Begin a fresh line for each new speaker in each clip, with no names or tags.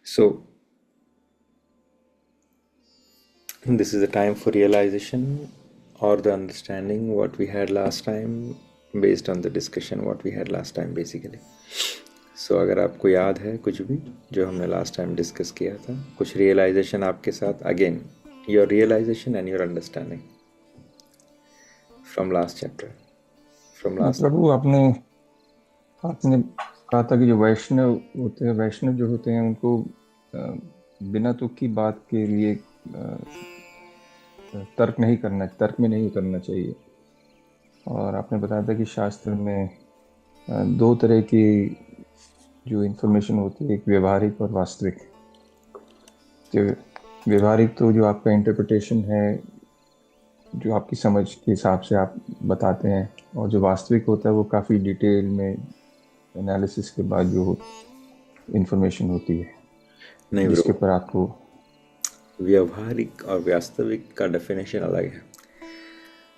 So, this is the time for realization or the understanding what we had last time based on the discussion what we had last time basically. So अगर आपको याद है कुछ भी जो हमने last time discuss किया था, कुछ रियलाइजेशन आपके साथ, again your realisation and your understanding from last chapter, from last.
प्रभु आपने आपने कहा था कि जो वैष्णव होते हैं, वैष्णव जो होते हैं उनको बिना तुक की बात के लिए तर्क में नहीं उतरना चाहिए। और आपने बताया था कि शास्त्र में दो तरह की जो इन्फॉर्मेशन होती है, एक व्यवहारिक और वास्तविक। जो व्यवहारिक तो जो आपका इंटरप्रिटेशन है, जो आपकी समझ के हिसाब से आप बताते हैं, और जो वास्तविक होता है वो काफ़ी डिटेल में एनालिसिस के बाद जो इन्फॉर्मेशन होती है,
नहीं
जिसके
ब्रो,
ऊपर आपको।
व्यवहारिक और वास्तविक का डेफिनेशन अलग है।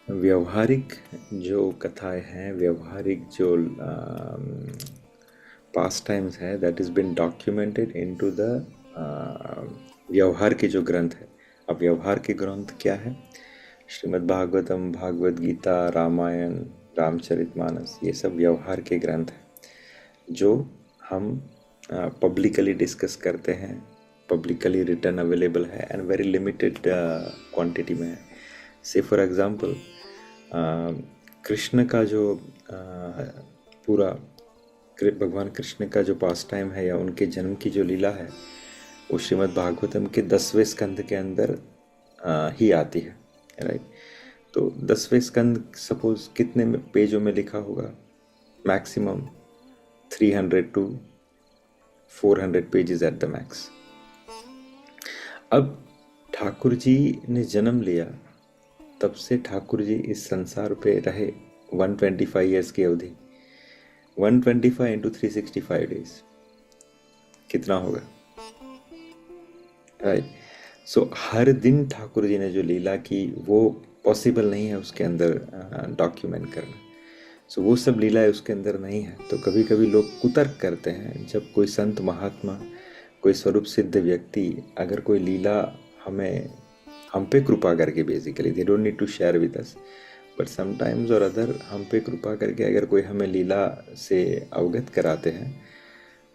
व्यवहारिक जो कथाएं हैं, व्यवहारिक जो पास्ट टाइम्स है, that is been documented into the व्यवहार के जो ग्रंथ है। अब व्यवहार के ग्रंथ क्या है? श्रीमद् भागवतम, भागवत गीता, रामायण, रामचरितमानस, ये सब व्यवहार के ग्रंथ हैं जो हम पब्लिकली डिस्कस करते हैं, पब्लिकली रिटर्न अवेलेबल है एंड वेरी लिमिटेड क्वांटिटी में है। से फॉर एग्जांपल कृष्ण का जो पूरा भगवान कृष्ण का जो पास टाइम है या उनके जन्म की जो लीला है, वो श्रीमद् भागवतम के 10वें स्कंद के अंदर ही आती है, राइट। तो 10वें स्कंद सपोज कितने पेजों में लिखा होगा? Maximum 300 to 400 pages at the max. अब ठाकुर जी ने जन्म लिया, तब से ठाकुर जी इस संसार पे रहे 125 ईयर्स की अवधि। 125 इंटू 365 डेज कितना होगा, राइट। सो हर दिन ठाकुर जी ने जो लीला की वो पॉसिबल नहीं है उसके अंदर डॉक्यूमेंट करना। सो वो सब लीलाएं उसके अंदर नहीं है। तो कभी कभी लोग कुतर्क करते हैं, जब कोई संत महात्मा, कोई स्वरूप सिद्ध व्यक्ति अगर कोई लीला हमें, हम पे कृपा करके, basically they don't need to share with us, but sometimes और अदर हम पे कृपा करके अगर कोई हमें लीला से अवगत कराते हैं,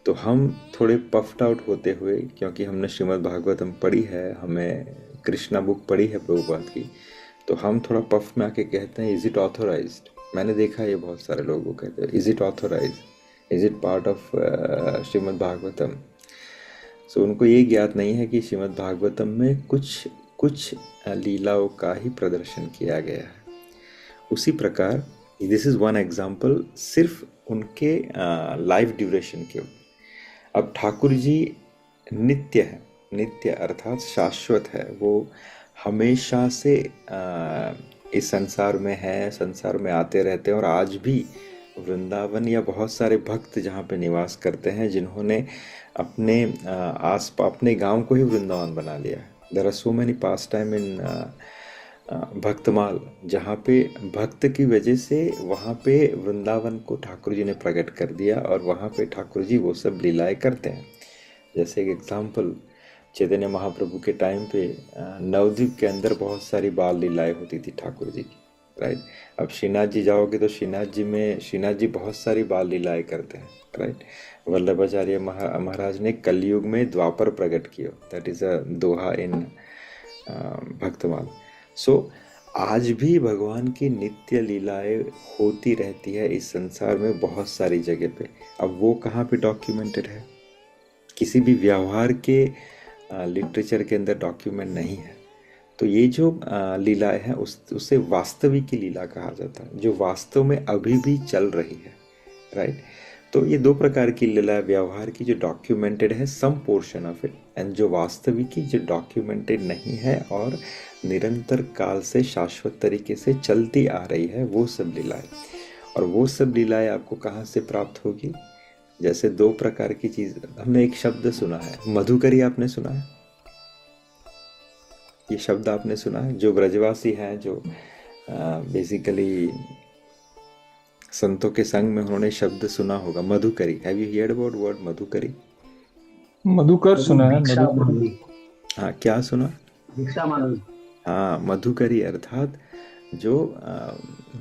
तो हम थोड़े पफ्ड आउट होते हुए, क्योंकि हमने श्रीमद् भागवतम पढ़ी है, हमें कृष्णा बुक पढ़ी है प्रभुपाद की, तो हम थोड़ा पफ में आके कहते हैं इज इट ऑथोराइज्ड। मैंने देखा है ये बहुत सारे लोग वो कहते हैं is it authorise, is it part of Srimad Bhagavatam. So उनको ये ज्ञात नहीं है कि श्रीमद् भागवतम में कुछ कुछ लीलाओं का ही प्रदर्शन किया गया है। उसी प्रकार दिस इज वन एग्जाम्पल सिर्फ उनके लाइफ ड्यूरेशन के। अब ठाकुर जी नित्य है, नित्य अर्थात शाश्वत है, वो हमेशा से इस संसार में है, संसार में आते रहते हैं। और आज भी वृंदावन या बहुत सारे भक्त जहाँ पे निवास करते हैं, जिन्होंने अपने अपने गांव को ही वृंदावन बना लिया है। There are so many pastime in Bhaktamal, जहाँ पे भक्त की वजह से वहाँ पे वृंदावन को ठाकुर जी ने प्रकट कर दिया और वहाँ पे ठाकुर जी वो सब लीलाएं करते हैं। जैसे एक एग्जाम्पल, चैतन्य महाप्रभु के टाइम पे नवद्वीप के अंदर बहुत सारी बाल लीलाएं होती थी ठाकुर जी की, राइट। अब श्रीनाथ जी जाओगे तो श्रीनाथ जी बहुत सारी बाल लीलाएं करते हैं, राइट। वल्लभाचार्य महाराज ने कलयुग में द्वापर प्रकट किया, दैट इज अ दोहा इन भक्तमाल। सो आज भी भगवान की नित्य लीलाएं होती रहती है इस संसार में बहुत सारी जगह पे। अब वो कहाँ पे डॉक्यूमेंटेड है? किसी भी व्यवहार के लिटरेचर के अंदर डॉक्यूमेंट नहीं है। तो ये जो लीलाएं हैं उसे वास्तविक की लीला कहा जाता है, जो वास्तव में अभी भी चल रही है, राइट। तो ये दो प्रकार की लीला है, व्यवहार की जो डॉक्यूमेंटेड है some portion of it, and जो वास्तविक की जो डॉक्यूमेंटेड नहीं है और निरंतर काल से शाश्वत तरीके से चलती आ रही है, वो सब लीलाएं। और वो सब लीलाएं आपको कहाँ से प्राप्त होगी? जैसे दो प्रकार की चीज, हमने एक शब्द सुना है मधुकरी, आपने सुना है? ये शब्द आपने सुना है? जो ब्रजवासी हैं, जो बेसिकली संतों के संग में, उन्होंने शब्द सुना होगा मधुकरी। Have you heard about word madhukari?
मधुकर
कभी
सुना है,
भिक्षा
मधुकर।
मांगी,
हाँ, क्या सुना?
भिक्षा मांगी।
हाँ, मधुकरी अर्थात जो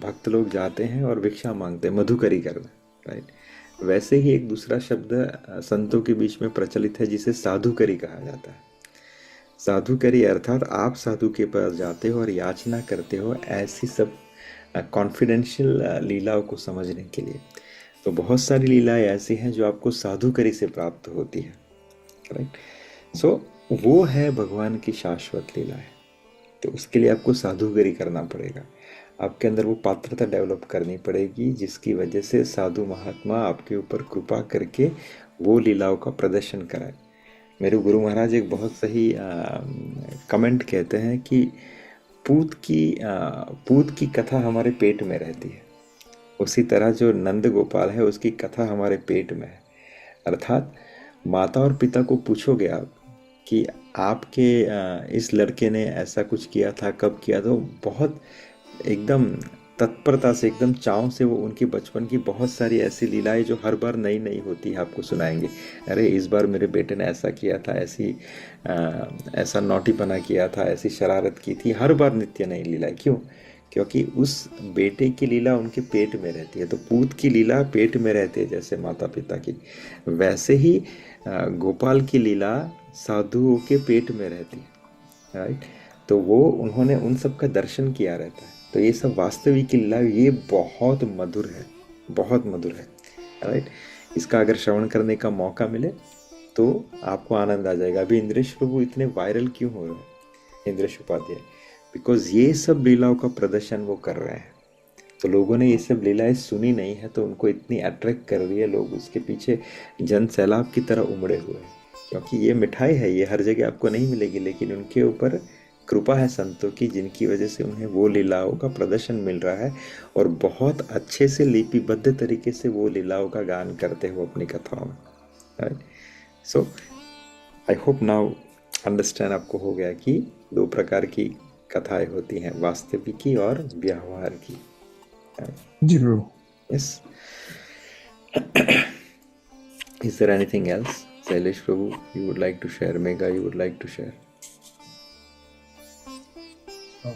भक्त लोग जाते हैं और भिक्षा मांगते हैं, मधुकरी करना, राइट। वैसे ही एक दूसरा शब्द संतों के बीच में प्रचलित है जिसे साधुकरी कहा जाता है। साधुकरी अर्थात आप साधु के पास जाते हो और याचना करते हो ऐसी सब कॉन्फिडेंशियल लीलाओं को समझने के लिए। तो बहुत सारी लीलाएं ऐसी हैं जो आपको साधुकरी से प्राप्त होती है, राइट। सो वो है भगवान की शाश्वत लीलाएं। तो उसके लिए आपको साधुगिरी करना पड़ेगा। आपके अंदर वो पात्रता डेवलप करनी पड़ेगी जिसकी वजह से साधु महात्मा आपके ऊपर कृपा करके वो लीलाओं का प्रदर्शन कराए। मेरे गुरु महाराज एक बहुत सही कमेंट कहते हैं कि पूत की कथा हमारे पेट में रहती है, उसी तरह जो नंद गोपाल है उसकी कथा हमारे पेट में है। अर्थात माता और पिता को पूछोगे आप कि आपके इस लड़के ने ऐसा कुछ किया था, कब किया, तो बहुत एकदम तत्परता से, एकदम चाव से वो उनकी बचपन की बहुत सारी ऐसी लीलाएं जो हर बार नई नई होती है आपको सुनाएंगे। अरे इस बार मेरे बेटे ने ऐसा किया था, ऐसा नौटीपना किया था, ऐसी शरारत की थी, हर बार नित्य नई लीलाएं। क्यों? क्योंकि उस बेटे की लीला उनके पेट में रहती है। तो पूत की लीला पेट में रहती है जैसे माता पिता की, वैसे ही गोपाल की लीला साधुओं के पेट में रहती है, राइट। तो वो उन्होंने उन सब का दर्शन किया रहता है। तो ये सब वास्तविक लीला, ये बहुत मधुर है, बहुत मधुर है, राइट। इसका अगर श्रवण करने का मौका मिले तो आपको आनंद आ जाएगा। अभी इंद्रेश प्रभु इतने वायरल क्यों हो रहे हैं, इंद्रेश उपाध्याय? बिकॉज ये सब लीलाओं का प्रदर्शन वो कर रहे हैं। तो लोगों ने ये सब लीलाएं सुनी नहीं है तो उनको इतनी अट्रैक्ट कर रही है, लोग उसके पीछे जन सैलाब की तरह उमड़े हुए हैं। क्योंकि ये मिठाई है, ये हर जगह आपको नहीं मिलेगी, लेकिन उनके ऊपर कृपा है संतों की, जिनकी वजह से उन्हें वो लीलाओं का प्रदर्शन मिल रहा है और बहुत अच्छे से लिपिबद्ध तरीके से वो लीलाओं का गान करते हो अपनी कथाओं में, right. So I hope now understand आपको हो गया कि दो प्रकार की कथाएं होती हैं, वास्तविकी और व्यवहार की।
जी प्रभु।
Yes. Is there anything else, Sailesh Prabhu, you would like to share? Megha, you would like to share?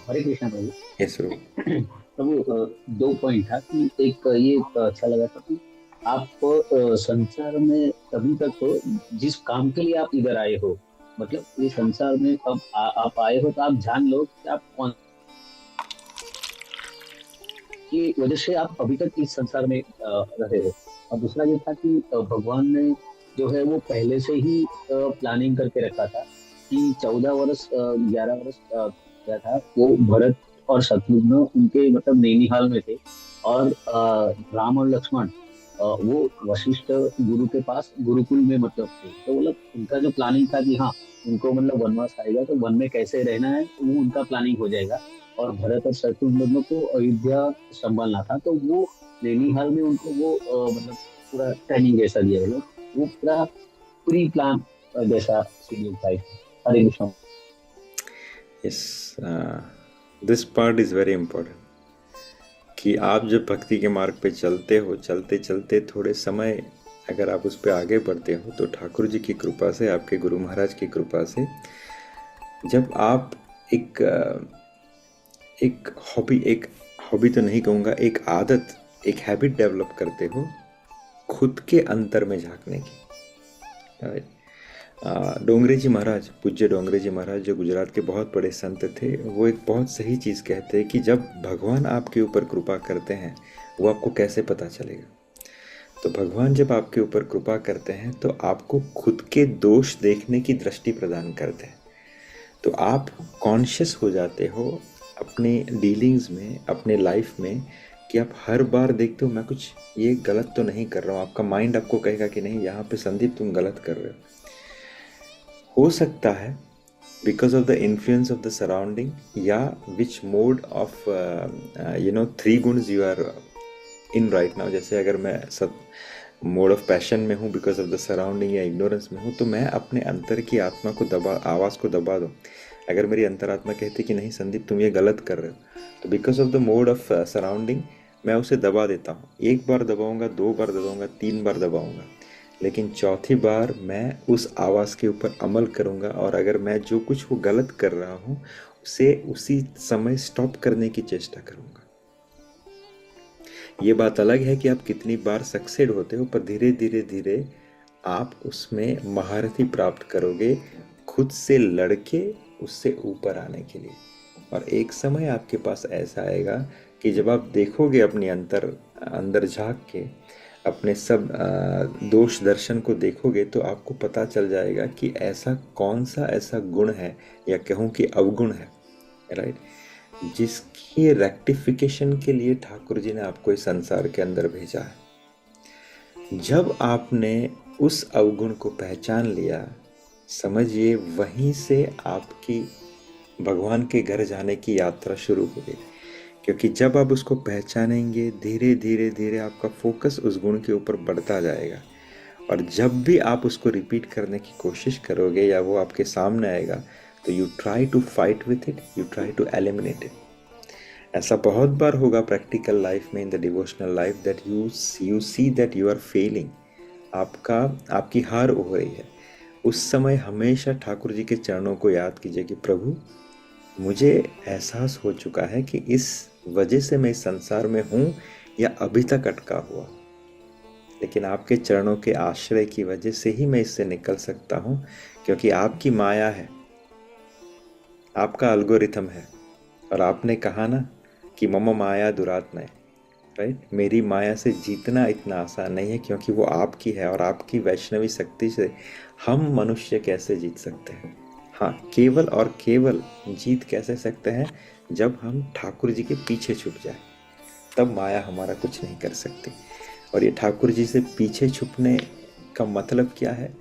Hare Krishna Prabhu.
Yes, Prabhu.
प्रभु दो पॉइंट था कि एक ये अच्छा लगा था कि आप संसार में तभी तक हो जिस काम के लिए आप इधर आए हो। मतलब ये संसार में अब आप आए हो तो आप जान लो कि आप कौन की वजह से आप अभी तक इस संसार में रहे हो। और दूसरा ये था कि भगवान ने जो है वो पहले से ही प्लानिंग करके रखा था कि 14 वर्ष 11 वर्ष क्या था वो भरत और शत्रुघ्न उनके मतलब नैनीहाल में थे। और राम और लक्ष्मण वो वशिष्ठ गुरु के पास गुरुकुल में मतलब थे। तो मतलब उनका जो प्लानिंग था कि हाँ उनको मतलब वनवास आएगा तो वन में कैसे रहना है वो उनका प्लानिंग हो जाएगा। और भरत और शत्रुघ्न को अयोध्या संभालना था तो वो नैनीहाल में उनको वो मतलब पूरा ट्रेनिंग जैसा दिया गया। वो पूरा प्री प्लान जैसा शेड्यूल था इसमें। हरे Krishna.
Yes, this part is very important कि आप जब भक्ति के मार्ग पे चलते हो, चलते चलते थोड़े समय अगर आप उस पर आगे बढ़ते हो तो ठाकुर जी की कृपा से, आपके गुरु महाराज की कृपा से, जब आप एक हॉबी तो नहीं कहूँगा, एक आदत, एक हैबिट डेवलप करते हो खुद के अंतर में झांकने की। डोंगरे जी महाराज, पूज्य डोंगरे जी महाराज जो गुजरात के बहुत बड़े संत थे, वो एक बहुत सही चीज़ कहते हैं कि जब भगवान आपके ऊपर कृपा करते हैं वो आपको कैसे पता चलेगा। तो भगवान जब आपके ऊपर कृपा करते हैं तो आपको खुद के दोष देखने की दृष्टि प्रदान करते हैं। तो आप कॉन्शियस हो जाते हो अपने डीलिंग्स में, अपने लाइफ में, कि आप हर बार देखते हो मैं कुछ ये गलत तो नहीं कर रहा हूँ। आपका माइंड आपको कहेगा कि नहीं, यहाँ पे संदीप तुम गलत कर रहे हो सकता है because of the influence of the surrounding, या which mode of three gunas you are in right now. जैसे अगर मैं सब मोड ऑफ पैशन में हूँ बिकॉज ऑफ द सराउंडिंग, या इग्नोरेंस में हूँ, तो मैं अपने अंतर की आत्मा को आवाज़ को दबा दूँ। अगर मेरी अंतरात्मा कहती कि नहीं संदीप तुम ये गलत कर रहे हो, तो because of the mode of surrounding मैं उसे दबा देता हूँ। एक बार दबाऊंगा, 2 बार दबाऊंगा, 3 बार दबाऊंगा, लेकिन चौथी बार मैं उस आवाज़ के ऊपर अमल करूँगा, और अगर मैं जो कुछ वो गलत कर रहा हूँ उसे उसी समय स्टॉप करने की चेष्टा करूँगा। ये बात अलग है कि आप कितनी बार सक्सेड होते हो, पर धीरे धीरे धीरे आप उसमें महारथी प्राप्त करोगे, खुद से लड़के उससे ऊपर आने के लिए। और एक समय आपके पास ऐसा आएगा कि जब आप देखोगे अपनी अंदर झांक के अपने सब दोष दर्शन को देखोगे, तो आपको पता चल जाएगा कि ऐसा कौन सा ऐसा गुण है, या कहूँ कि अवगुण है, राइट, जिसकी रेक्टिफिकेशन के लिए ठाकुर जी ने आपको इस संसार के अंदर भेजा है। जब आपने उस अवगुण को पहचान लिया, समझिए वहीं से आपकी भगवान के घर जाने की यात्रा शुरू हो गई। क्योंकि जब आप उसको पहचानेंगे, धीरे धीरे धीरे आपका फोकस उस गुण के ऊपर बढ़ता जाएगा, और जब भी आप उसको रिपीट करने की कोशिश करोगे या वो आपके सामने आएगा, तो you try to fight with it, you try to eliminate it. ऐसा बहुत बार होगा प्रैक्टिकल लाइफ में, in the devotional life, that you see that you are failing, आपकी हार हो रही है। उस समय हमेशा ठाकुर जी के चरणों को याद कीजिए कि प्रभु, मुझे एहसास हो चुका है कि इस वजह से मैं इस संसार में हूँ या अभी तक अटका हुआ, लेकिन आपके चरणों के आश्रय की वजह से ही मैं इससे निकल सकता हूँ, क्योंकि आपकी माया है, आपका एल्गोरिथम है। और आपने कहा ना कि मम माया दुरात्मय, राइट, मेरी माया से जीतना इतना आसान नहीं है, क्योंकि वो आपकी है, और आपकी वैष्णवी शक्ति से हम मनुष्य कैसे जीत सकते हैं। हाँ, केवल और केवल जीत कैसे सकते हैं, जब हम ठाकुर जी के पीछे छुप जाए, तब माया हमारा कुछ नहीं कर सकती। और ये ठाकुर जी से पीछे छुपने का मतलब क्या है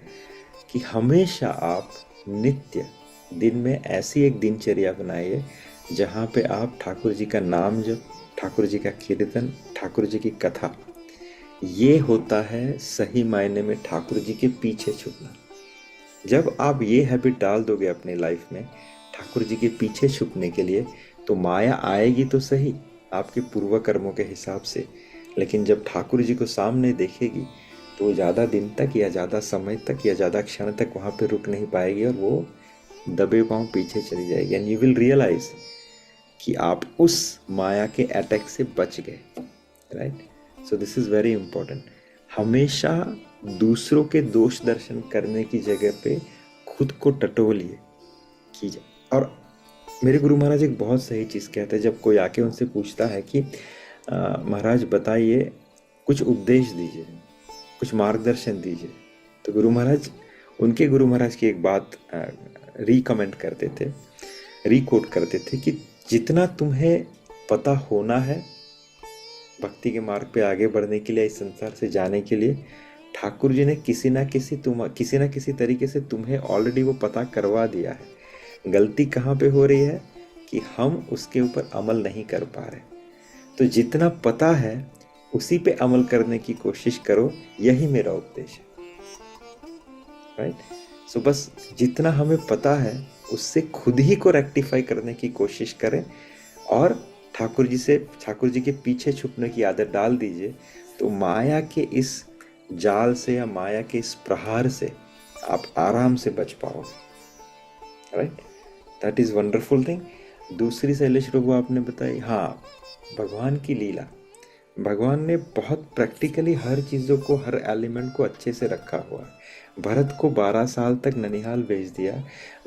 कि हमेशा आप नित्य दिन में ऐसी एक दिनचर्या बनाइए जहाँ पे आप ठाकुर जी का नाम जप, ठाकुर जी का कीर्तन, ठाकुर जी की कथा, ये होता है सही मायने में ठाकुर जी के पीछे छुपना। जब आप ये हैबिट डाल दोगे अपनी लाइफ में ठाकुर जी के पीछे छुपने के लिए, तो माया आएगी तो सही आपके पूर्व कर्मों के हिसाब से, लेकिन जब ठाकुर जी को सामने देखेगी तो ज़्यादा दिन तक या ज़्यादा समय तक या ज़्यादा क्षण तक वहाँ पे रुक नहीं पाएगी, और वो दबे पांव पीछे चली जाएगी। एंड यू विल रियलाइज कि आप उस माया के अटैक से बच गए, right. So this is very important. हमेशा दूसरों के दोष दर्शन करने की जगह पे खुद को टटोलिए कीजिए। और मेरे गुरु महाराज एक बहुत सही चीज़ कहते हैं, जब कोई आके उनसे पूछता है कि महाराज बताइए, कुछ उपदेश दीजिए, कुछ मार्गदर्शन दीजिए, तो उनके गुरु महाराज की एक बात रिकमेंड करते थे, रिकोट करते थे कि जितना तुम्हें पता होना है भक्ति के मार्ग पे आगे बढ़ने के लिए, इस संसार से जाने के लिए, ठाकुर जी ने किसी ना किसी तरीके से तुम्हें ऑलरेडी वो पता करवा दिया है। गलती कहाँ पे हो रही है कि हम उसके ऊपर अमल नहीं कर पा रहे। तो जितना पता है उसी पे अमल करने की कोशिश करो, यही मेरा उपदेश है, राइट। सो बस जितना हमें पता है उससे खुद ही को रेक्टिफाई करने की कोशिश करें, और ठाकुर जी के पीछे छुपने की आदत डाल दीजिए, तो माया के इस जाल से या माया के इस प्रहार से आप आराम से बच पाओगे, right. That is wonderful thing. दूसरी शैलेश प्रभु आपने बताई, हाँ, भगवान की लीला। भगवान ने बहुत प्रैक्टिकली हर चीज़ों को, हर एलिमेंट को अच्छे से रखा हुआ है। भरत को 12 साल तक ननिहाल भेज दिया,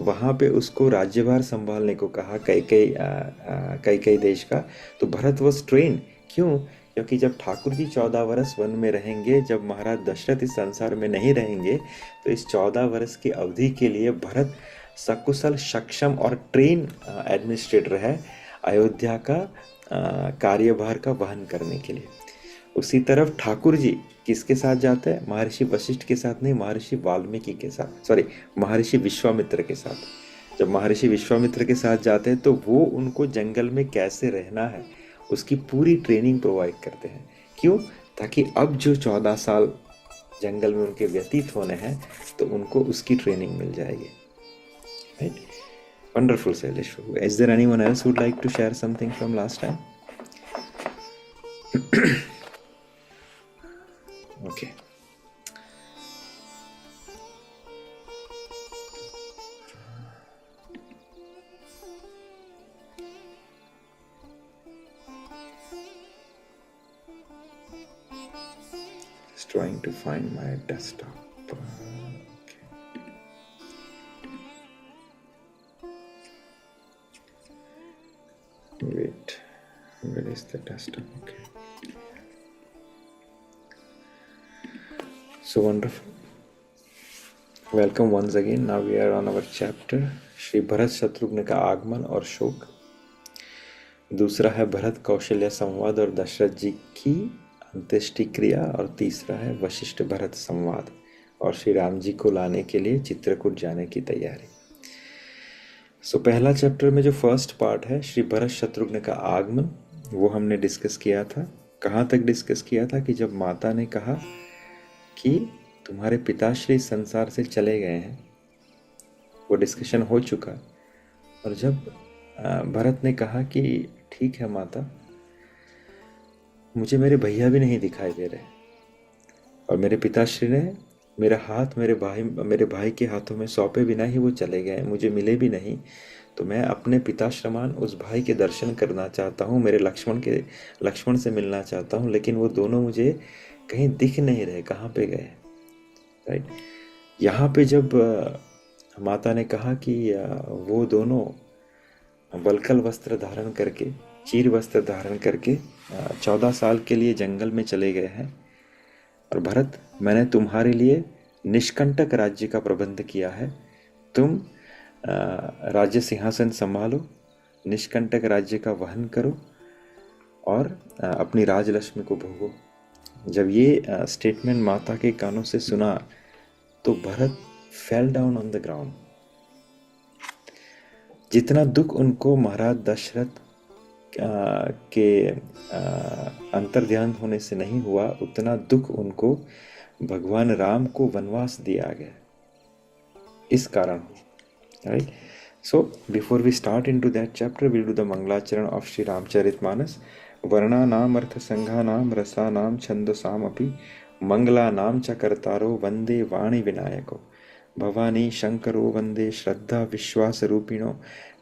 वहाँ पे उसको राज्यभार संभालने को कहा कई देश का। तो भरत वॉज ट्रेन, क्यों? क्योंकि जब ठाकुर जी 14 वर्ष वन में रहेंगे, जब महाराज दशरथ इस संसार में नहीं रहेंगे, तो इस 14 वर्ष की अवधि के लिए भरत सकुशल, सक्षम और ट्रेन एडमिनिस्ट्रेटर है अयोध्या का कार्यभार का वहन करने के लिए। उसी तरफ ठाकुर जी किसके साथ जाते हैं? महर्षि वशिष्ठ के साथ नहीं, महर्षि वाल्मीकि के साथ, सॉरी, महर्षि विश्वामित्र के साथ। जब महर्षि विश्वामित्र के साथ जाते हैं तो वो उनको जंगल में कैसे रहना है उसकी पूरी ट्रेनिंग प्रोवाइड करते हैं। क्यों? ताकि अब जो 14 साल जंगल में उनके व्यतीत होने हैं तो उनको उसकी ट्रेनिंग मिल जाएगी, right. Wonderful, Shailesh. Is there anyone else who would like to share something from last time? Okay. Just trying to find my desktop. Wait, where is the desktop? Okay. So wonderful. Welcome once again. Now we are on our chapter Shri Bharat Shatrughna का आगमन और शोक। दूसरा है भरत कौशल्य संवाद और दशरथ जी की अंत्येष्टि क्रिया, और तीसरा है वशिष्ठ भरत संवाद और श्री राम जी को लाने के लिए चित्रकूट जाने की तैयारी। सो पहला चैप्टर में जो फर्स्ट पार्ट है श्री भरत शत्रुघ्न का आगमन, वो हमने डिस्कस किया था। कहाँ तक डिस्कस किया था कि जब माता ने कहा कि तुम्हारे पिताश्री संसार से चले गए हैं, वो डिस्कशन हो चुका। और जब भरत ने कहा कि ठीक है माता, मुझे मेरे भैया भी नहीं दिखाई दे रहे, और मेरे पिताश्री ने मेरा हाथ मेरे भाई के हाथों में सौंपे बिना ही वो चले गए, मुझे मिले भी नहीं, तो मैं अपने पिताश्रमान उस भाई के दर्शन करना चाहता हूँ, मेरे लक्ष्मण से मिलना चाहता हूँ, लेकिन वो दोनों मुझे कहीं दिख नहीं रहे, कहाँ पे गए। राइट, यहाँ पे जब माता ने कहा कि वो दोनों वल्कल वस्त्र धारण करके, चीर वस्त्र धारण करके 14 साल के लिए जंगल में चले गए हैं, और भरत, मैंने तुम्हारे लिए निष्कंटक राज्य का प्रबंध किया है, तुम राज्य सिंहासन संभालो, निष्कंटक राज्य का वहन करो और अपनी राजलक्ष्मी को भोगो। जब ये स्टेटमेंट माता के कानों से सुना तो Bharat fell down on the ground. जितना दुख उनको महाराज दशरथ के अंतर्ध्यान होने से नहीं हुआ, उतना दुख उनको भगवान राम को वनवास दिया गया इस कारण। Right, so before we start into that chapter, we'll do the मंगलाचरण ऑफ श्री रामचरितमानस। वर्णानाम अर्थ संघानाम रसानाम छंदसाम अपि मंगलानाम च कर्तारो वंदे वाणी विनायको भवानी शंकरो वंदे श्रद्धा विश्वास रूपिणो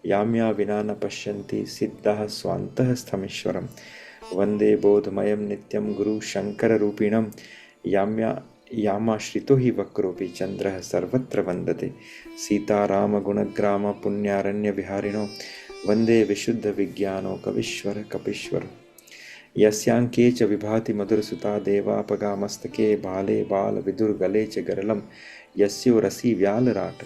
याम्या विना न पश्यन्ति सिद्धाः स्वान्तः स्थमीश्वरं वंदे बोधमयं नित्यं गुरु शंकर रूपिणं यामाश्रितो हि वक्रोऽपि चन्द्रः सर्वत्र वन्दते सीताराम गुणग्राम पुण्यारण्य विहारिणो वंदे विशुद्ध विज्ञानो कवीश्वर कपीश्वर यस्यांके च विभाति मधुरसुता देवापगा मस्तके बाले बाल विदुर्गले च गरलं यस्यो रसी व्यालराट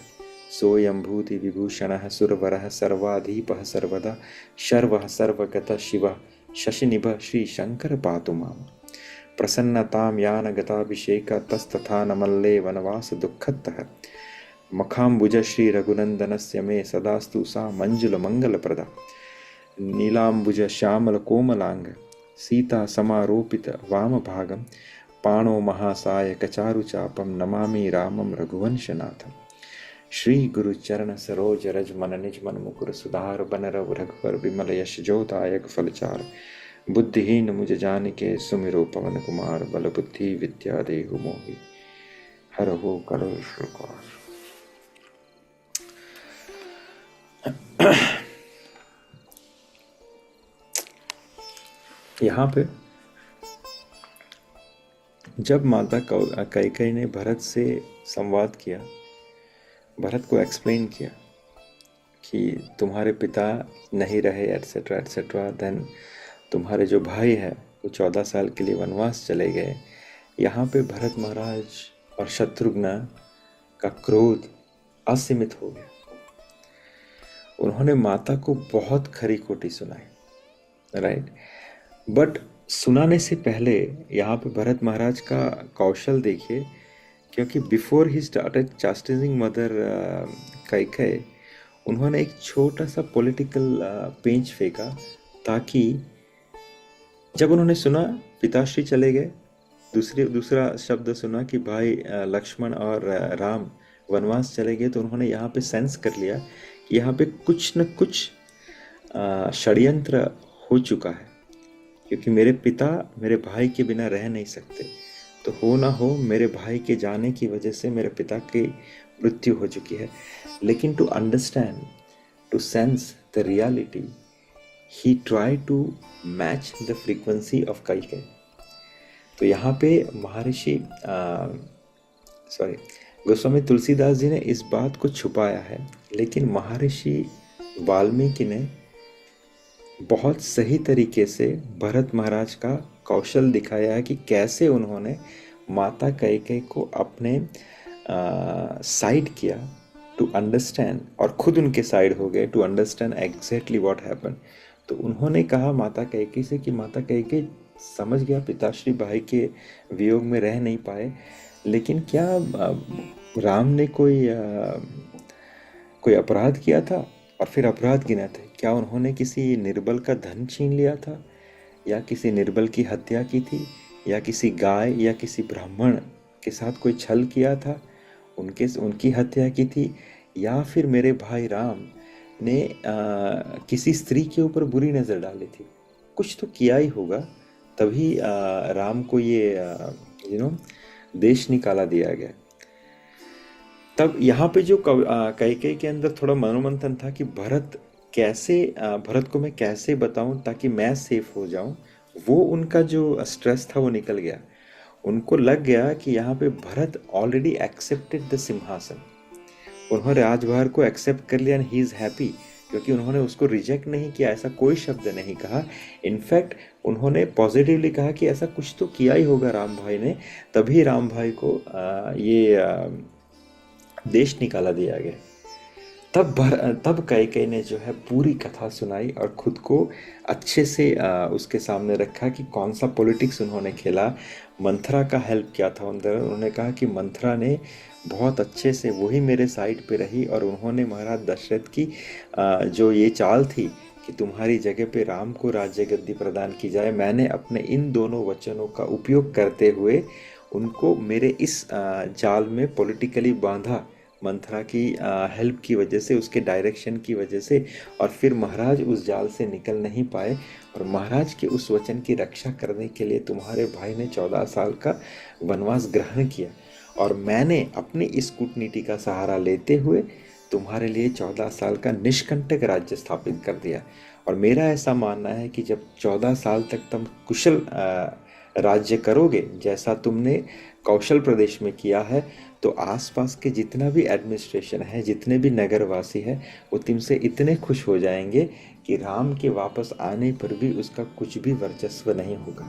सोऽयं भूति विभूषणः सुरवरः सर्वाधीपः सर्वदा शर्वः सर्वगतः शिवः शशिनिभः श्रीशंकर पातु माम् प्रसन्नतां यान गताभिषेक तस्तथा नमल्ले वनवास दुःखतः मखाम्बुज श्री रघुनंदनस्य मे सदास्तु सा मंजुल मंगलप्रदा नीलाम्बुज श्यामल कोमलांग सीता समारोपित वामभागं पाणो महासाय कचारुचापं नमामि रामं रघुवंशनाथं श्री गुरु चरण सरोज रज मन निज मन मुकुर सुधार बनरव रघुवर विमल यश जोदायक फलचार बुद्धिहीन मुझ जानिके सुमिरो पवन कुमार बल बुद्धि विद्या देहु मोहि हरहु कलेश विकार। यहाँ पे जब माता कैकेयी ने भरत से संवाद किया, भरत को एक्सप्लेन किया कि तुम्हारे पिता नहीं रहे एटसेट्रा एटसेट्रा, देन तुम्हारे जो भाई है वो 14 साल के लिए वनवास चले गए। यहाँ पे भरत महाराज और शत्रुघ्न का क्रोध असीमित हो गया। उन्होंने माता को बहुत खरी खोटी सुनाई। राइट, बट सुनाने से पहले यहाँ पे भरत महाराज का कौशल देखिए, क्योंकि before he started chastising mother Kaikeyi, उन्होंने एक छोटा सा पॉलिटिकल पेंच फेंका, ताकि जब उन्होंने सुना पिताश्री चले गए, दूसरा शब्द सुना कि भाई लक्ष्मण और राम वनवास चले गए, तो उन्होंने यहाँ पे सेंस कर लिया कि यहाँ पे कुछ न कुछ षड्यंत्र हो चुका है, क्योंकि मेरे पिता मेरे भाई के बिना रह नहीं सकते, तो हो ना हो मेरे भाई के जाने की वजह से मेरे पिता की मृत्यु हो चुकी है। लेकिन to understand, to sense the reality, he try to match the frequency of Kaikeyi. तो यहाँ पे महर्षि सॉरी गोस्वामी तुलसीदास जी ने इस बात को छुपाया है, लेकिन महर्षि वाल्मीकि ने बहुत सही तरीके से भरत महाराज का कौशल दिखाया है कि कैसे उन्होंने माता कैकेयी को अपने साइड किया टू अंडरस्टैंड, और खुद उनके साइड हो गए to understand exactly what happen. तो उन्होंने कहा माता कैकेयी से कि माता कैकेयी समझ गया पिताश्री भाई के वियोग में रह नहीं पाए, लेकिन क्या राम ने कोई अपराध किया था? और फिर अपराध गिना थे, क्या उन्होंने किसी निर्बल का धन छीन लिया था, या किसी निर्बल की हत्या की थी, या किसी गाय या किसी ब्राह्मण के साथ कोई छल किया था, उनकी हत्या की थी, या फिर मेरे भाई राम ने किसी स्त्री के ऊपर बुरी नज़र डाली थी? कुछ तो किया ही होगा, तभी राम को ये देश निकाला दिया गया। तब यहाँ पे जो कैकेयी के अंदर थोड़ा मनोमंथन था कि भरत को मैं कैसे बताऊं ताकि मैं सेफ हो जाऊं, वो उनका जो स्ट्रेस था वो निकल गया। उनको लग गया कि यहाँ पे भरत ऑलरेडी एक्सेप्टेड द सिंहासन, उन्होंने राजभार को एक्सेप्ट कर लिया एंड ही इज़ हैप्पी, क्योंकि उन्होंने उसको रिजेक्ट नहीं किया, ऐसा कोई शब्द नहीं कहा। इनफैक्ट उन्होंने पॉजिटिवली कहा कि ऐसा कुछ तो किया ही होगा राम भाई ने, तभी राम भाई को देश निकाला दिया गया। तब कैकेयी ने जो है पूरी कथा सुनाई और खुद को अच्छे से उसके सामने रखा कि कौन सा पॉलिटिक्स उन्होंने खेला। मंथरा का हेल्प किया था उन्होंने कहा कि मंथरा ने बहुत अच्छे से वही मेरे साइड पे रही, और उन्होंने महाराज दशरथ की जो ये चाल थी कि तुम्हारी जगह पे राम को राज्य गद्दी प्रदान की जाए, मैंने अपने इन दोनों वचनों का उपयोग करते हुए उनको मेरे इस जाल में पॉलिटिकली बांधा, मंथरा की हेल्प की वजह से, उसके डायरेक्शन की वजह से, और फिर महाराज उस जाल से निकल नहीं पाए। और महाराज के उस वचन की रक्षा करने के लिए तुम्हारे भाई ने 14 साल का वनवास ग्रहण किया, और मैंने अपनी इस कूटनीति का सहारा लेते हुए तुम्हारे लिए 14 साल का निष्कंटक राज्य स्थापित कर दिया। और मेरा ऐसा मानना है कि जब 14 साल तक तुम कुशल राज्य करोगे जैसा तुमने कौशल प्रदेश में किया है, तो आसपास के जितना भी एडमिनिस्ट्रेशन है, जितने भी नगरवासी है, वो तुमसे इतने खुश हो जाएंगे कि राम के वापस आने पर भी उसका कुछ भी वर्चस्व नहीं होगा।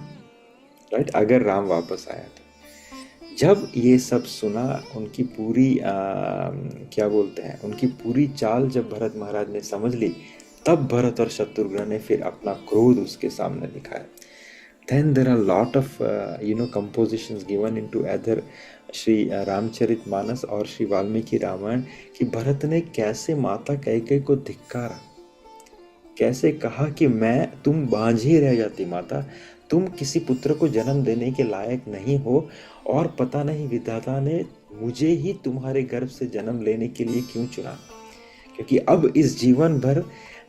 राइट, अगर राम वापस आया तो। जब ये सब सुना, उनकी पूरी क्या बोलते हैं, उनकी पूरी चाल जब भरत महाराज ने समझ ली, तब भरत और शत्रुघ्न ने फिर अपना क्रोध उसके सामने दिखाया। Then there are a lot of compositions given into either Shri Ramcharitmanas और श्री वाल्मीकि रामायण कि भरत ने कैसे माता कैकेयी को धिक्कारा, कैसे कहा कि तुम बांझी रह जाती माता, तुम किसी पुत्र को जन्म देने के लायक नहीं हो, और पता नहीं विधाता ने मुझे ही तुम्हारे गर्भ से जन्म लेने के लिए क्यों चुना, क्योंकि अब इस जीवन भर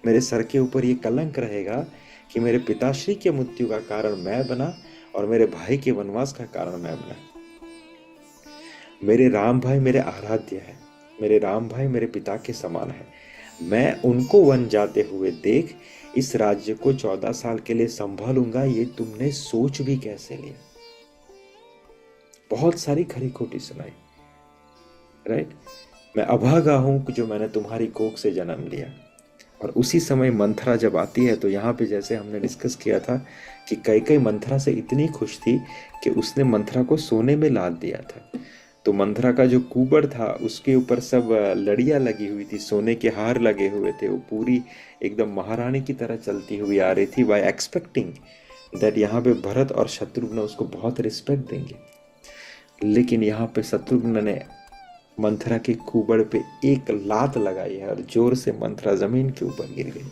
मेरे सर के ऊपर ये कलंक रहेगा कि मेरे पिताश्री के मृत्यु का कारण मैं बना और मेरे भाई के वनवास का कारण मैं बना। मेरे राम भाई मेरे आराध्य है, मेरे राम भाई मेरे पिता के समान है, मैं उनको वन जाते हुए देख इस राज्य को 14 साल के लिए संभालूंगा, ये तुमने सोच भी कैसे लिया। बहुत सारी खरी खोटी सुनाई। राइट, मैं अभागा हूं जो मैंने तुम्हारी कोख से जन्म लिया। और उसी समय मंथरा जब आती है, तो यहाँ पे जैसे हमने डिस्कस किया था कि कैकेयी मंथरा से इतनी खुश थी कि उसने मंथरा को सोने में लाद दिया था। तो मंथरा का जो कुबड़ था उसके ऊपर सब लड़ियाँ लगी हुई थी, सोने के हार लगे हुए थे, वो पूरी एकदम महारानी की तरह चलती हुई आ रही थी, बाय एक्सपेक्टिंग दैट यहाँ पे भरत और शत्रुघ्न उसको बहुत रिस्पेक्ट देंगे। लेकिन यहाँ पे शत्रुघ्न ने मंथरा के कुबड़ पे एक लात लगाई है और जोर से मंथरा जमीन के ऊपर गिर गई।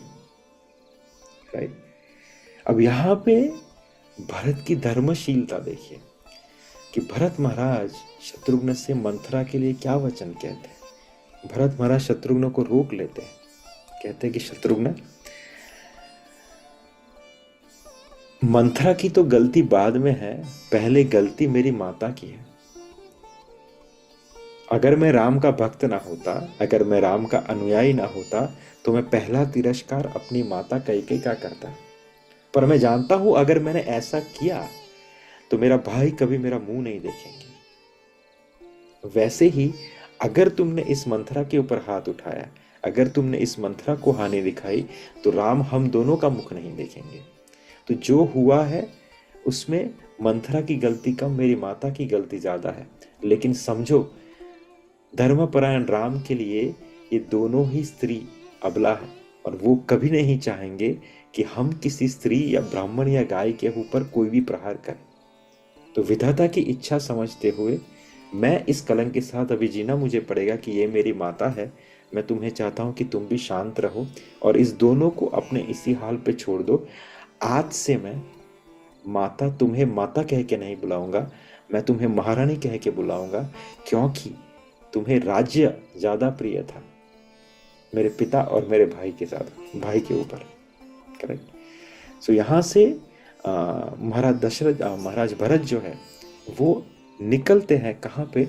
राइट, अब यहाँ पे भरत की धर्मशीलता देखिए कि भरत महाराज शत्रुघ्न से मंथरा के लिए क्या वचन कहते हैं। भरत महाराज शत्रुघ्न को रोक लेते हैं, कहते हैं कि शत्रुघ्न, मंथरा की तो गलती बाद में है, पहले गलती मेरी माता की है। अगर मैं राम का भक्त ना होता, अगर मैं राम का अनुयायी ना होता, तो मैं पहला तिरस्कार अपनी माता कैकेयी का करता। पर मैं जानता हूं अगर मैंने ऐसा किया तो मेरा भाई कभी मेरा मुंह नहीं देखेंगे। वैसे ही अगर तुमने इस मंथरा के ऊपर हाथ उठाया, अगर तुमने इस मंथरा को हानि दिखाई, तो राम हम दोनों का मुख नहीं देखेंगे। तो जो हुआ है उसमें मंथरा की गलती कम, मेरी माता की गलती ज्यादा है। लेकिन समझो, धर्मपरायण राम के लिए ये दोनों ही स्त्री अबला है, और वो कभी नहीं चाहेंगे कि हम किसी स्त्री या ब्राह्मण या गाय के ऊपर कोई भी प्रहार करें। तो विधाता की इच्छा समझते हुए मैं इस कलंक के साथ अभी जीना मुझे पड़ेगा कि ये मेरी माता है। मैं तुम्हें चाहता हूं कि तुम भी शांत रहो और इस दोनों को अपने इसी हाल पे छोड़ दो। आज से मैं माता, तुम्हें माता कह के नहीं बुलाऊंगा, मैं तुम्हें महारानी कह के बुलाऊंगा, क्योंकि तुम्हें राज्य ज्यादा प्रिय था मेरे पिता और मेरे भाई के साथ, भाई के ऊपर। करेक्ट। सो यहाँ से महाराज भरत जो है वो निकलते हैं कहाँ पे,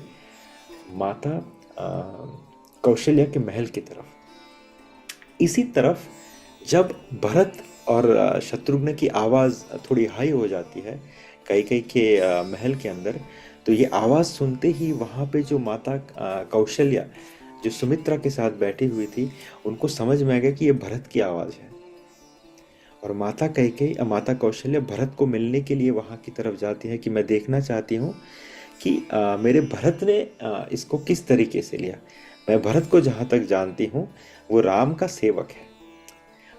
माता कौशल्या के महल की तरफ। इसी तरफ जब भरत और शत्रुघ्न की आवाज थोड़ी हाई हो जाती है कैकेयी के महल के अंदर, तो ये आवाज सुनते ही वहां पे जो माता कौशल्या जो सुमित्रा के साथ बैठी हुई थी, उनको समझ में आ गया कि ये भरत की आवाज है। और माता कैकेयी, माता कौशल्या भरत को मिलने के लिए वहां की तरफ जाती है कि मैं देखना चाहती हूँ कि मेरे भरत ने इसको किस तरीके से लिया। मैं भरत को जहां तक जानती हूँ वो राम का सेवक है,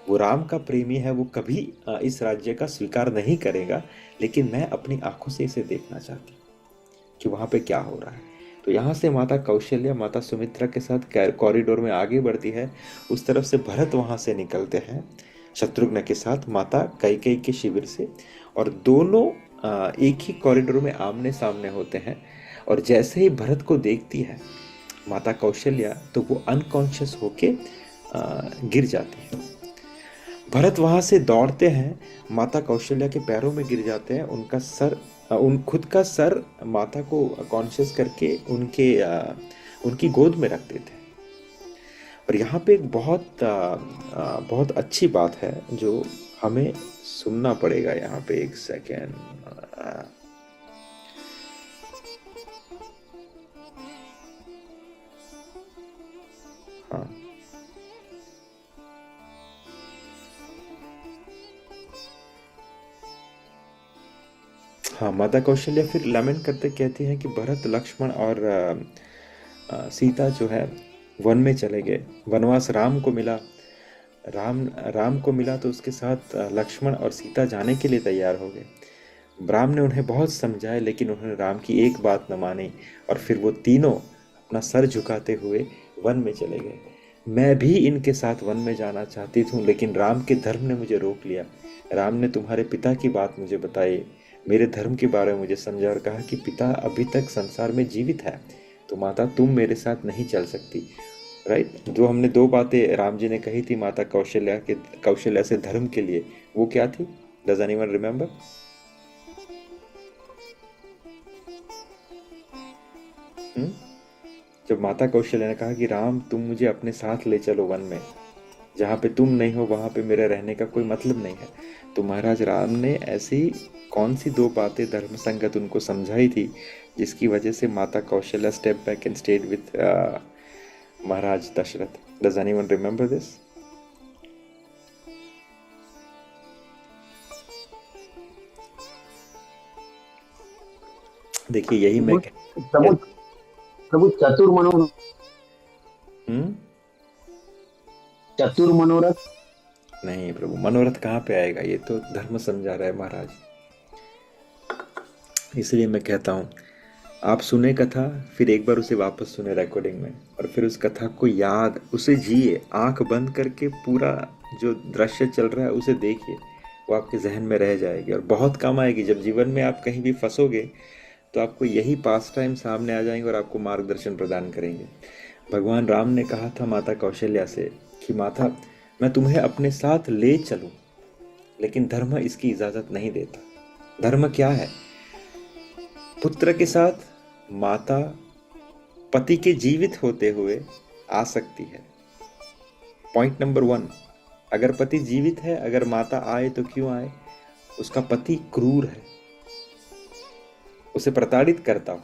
वो राम का प्रेमी है, वो कभी इस राज्य का स्वीकार नहीं करेगा, लेकिन मैं अपनी आंखों से इसे देखना चाहती हूँ कि वहां पे क्या हो रहा है। तो यहाँ से माता कौशल्या माता सुमित्रा के साथ कॉरिडोर में आगे बढ़ती है। उस तरफ से भरत वहां से निकलते हैं शत्रुघ्न के साथ माता कैकेयी के शिविर से, और दोनों एक ही कॉरिडोर में आमने सामने होते हैं। और जैसे ही भरत को देखती है माता कौशल्या, तो वो अनकॉन्शियस होके गिर जाती है। भरत वहां से दौड़ते हैं, माता कौशल्या के पैरों में गिर जाते हैं, उनका सर खुद का सर माता को कॉन्शियस करके उनकी गोद में रख देते हैं। और यहाँ पे एक बहुत अच्छी बात है जो हमें सुनना पड़ेगा। यहाँ पे एक सेकेंड, हाँ हाँ, माता कौशल्या फिर लैमेंट करते कहती हैं कि भरत, लक्ष्मण और सीता जो है वन में चले गए। वनवास राम को मिला, राम को मिला तो उसके साथ लक्ष्मण और सीता जाने के लिए तैयार हो गए। राम ने उन्हें बहुत समझाया, लेकिन उन्होंने राम की एक बात न मानी, और फिर वो तीनों अपना सर झुकाते हुए वन में चले गए। मैं भी इनके साथ वन में जाना चाहती थी, लेकिन राम के धर्म ने मुझे रोक लिया। राम ने तुम्हारे पिता की बात मुझे बताई, मेरे धर्म के बारे में मुझे समझा और कहा कि पिता अभी तक संसार में जीवित है, तो माता तुम मेरे साथ नहीं चल सकती। राइट। जो हमने दो बातें राम जी ने कही थी माता कौशल्या से धर्म के लिए, वो क्या थी? Does anyone remember? जब माता कौशल्या ने कहा कि राम तुम मुझे अपने साथ ले चलो वन में, जहाँ पे तुम नहीं हो वहां पे मेरे रहने का कोई मतलब नहीं है, तो महाराज राम ने ऐसी कौन सी दो बातें धर्म संगत उनको समझाई थी, जिसकी वजह से माता Kaushalya step back and stayed with महाराज Dasharath. Does anyone remember this? देखिए यही मैं
प्रभु चतुर मनोरथ
नहीं प्रभु, मनोरथ कहाँ पे आएगा? ये तो धर्म समझा रहा है महाराज। इसलिए मैं कहता हूँ आप सुने कथा, फिर एक बार उसे वापस सुने रिकॉर्डिंग में, और फिर उस कथा को याद, उसे जिए, आंख बंद करके पूरा जो दृश्य चल रहा है उसे देखिए, वो आपके जहन में रह जाएगी और बहुत काम आएगी। जब जीवन में आप कहीं भी फंसोगे तो आपको यही पास टाइम सामने आ जाएंगे और आपको मार्गदर्शन प्रदान करेंगे। भगवान राम ने कहा था माता कौशल्या से कि माता मैं तुम्हें अपने साथ ले चलूं, लेकिन धर्म इसकी इजाजत नहीं देता। धर्म क्या है? पुत्र के साथ माता पति के जीवित होते हुए आ सकती है। पॉइंट नंबर 1, अगर पति जीवित है, अगर माता आए तो क्यों आए? उसका पति क्रूर है, उसे प्रताड़ित करता हूँ।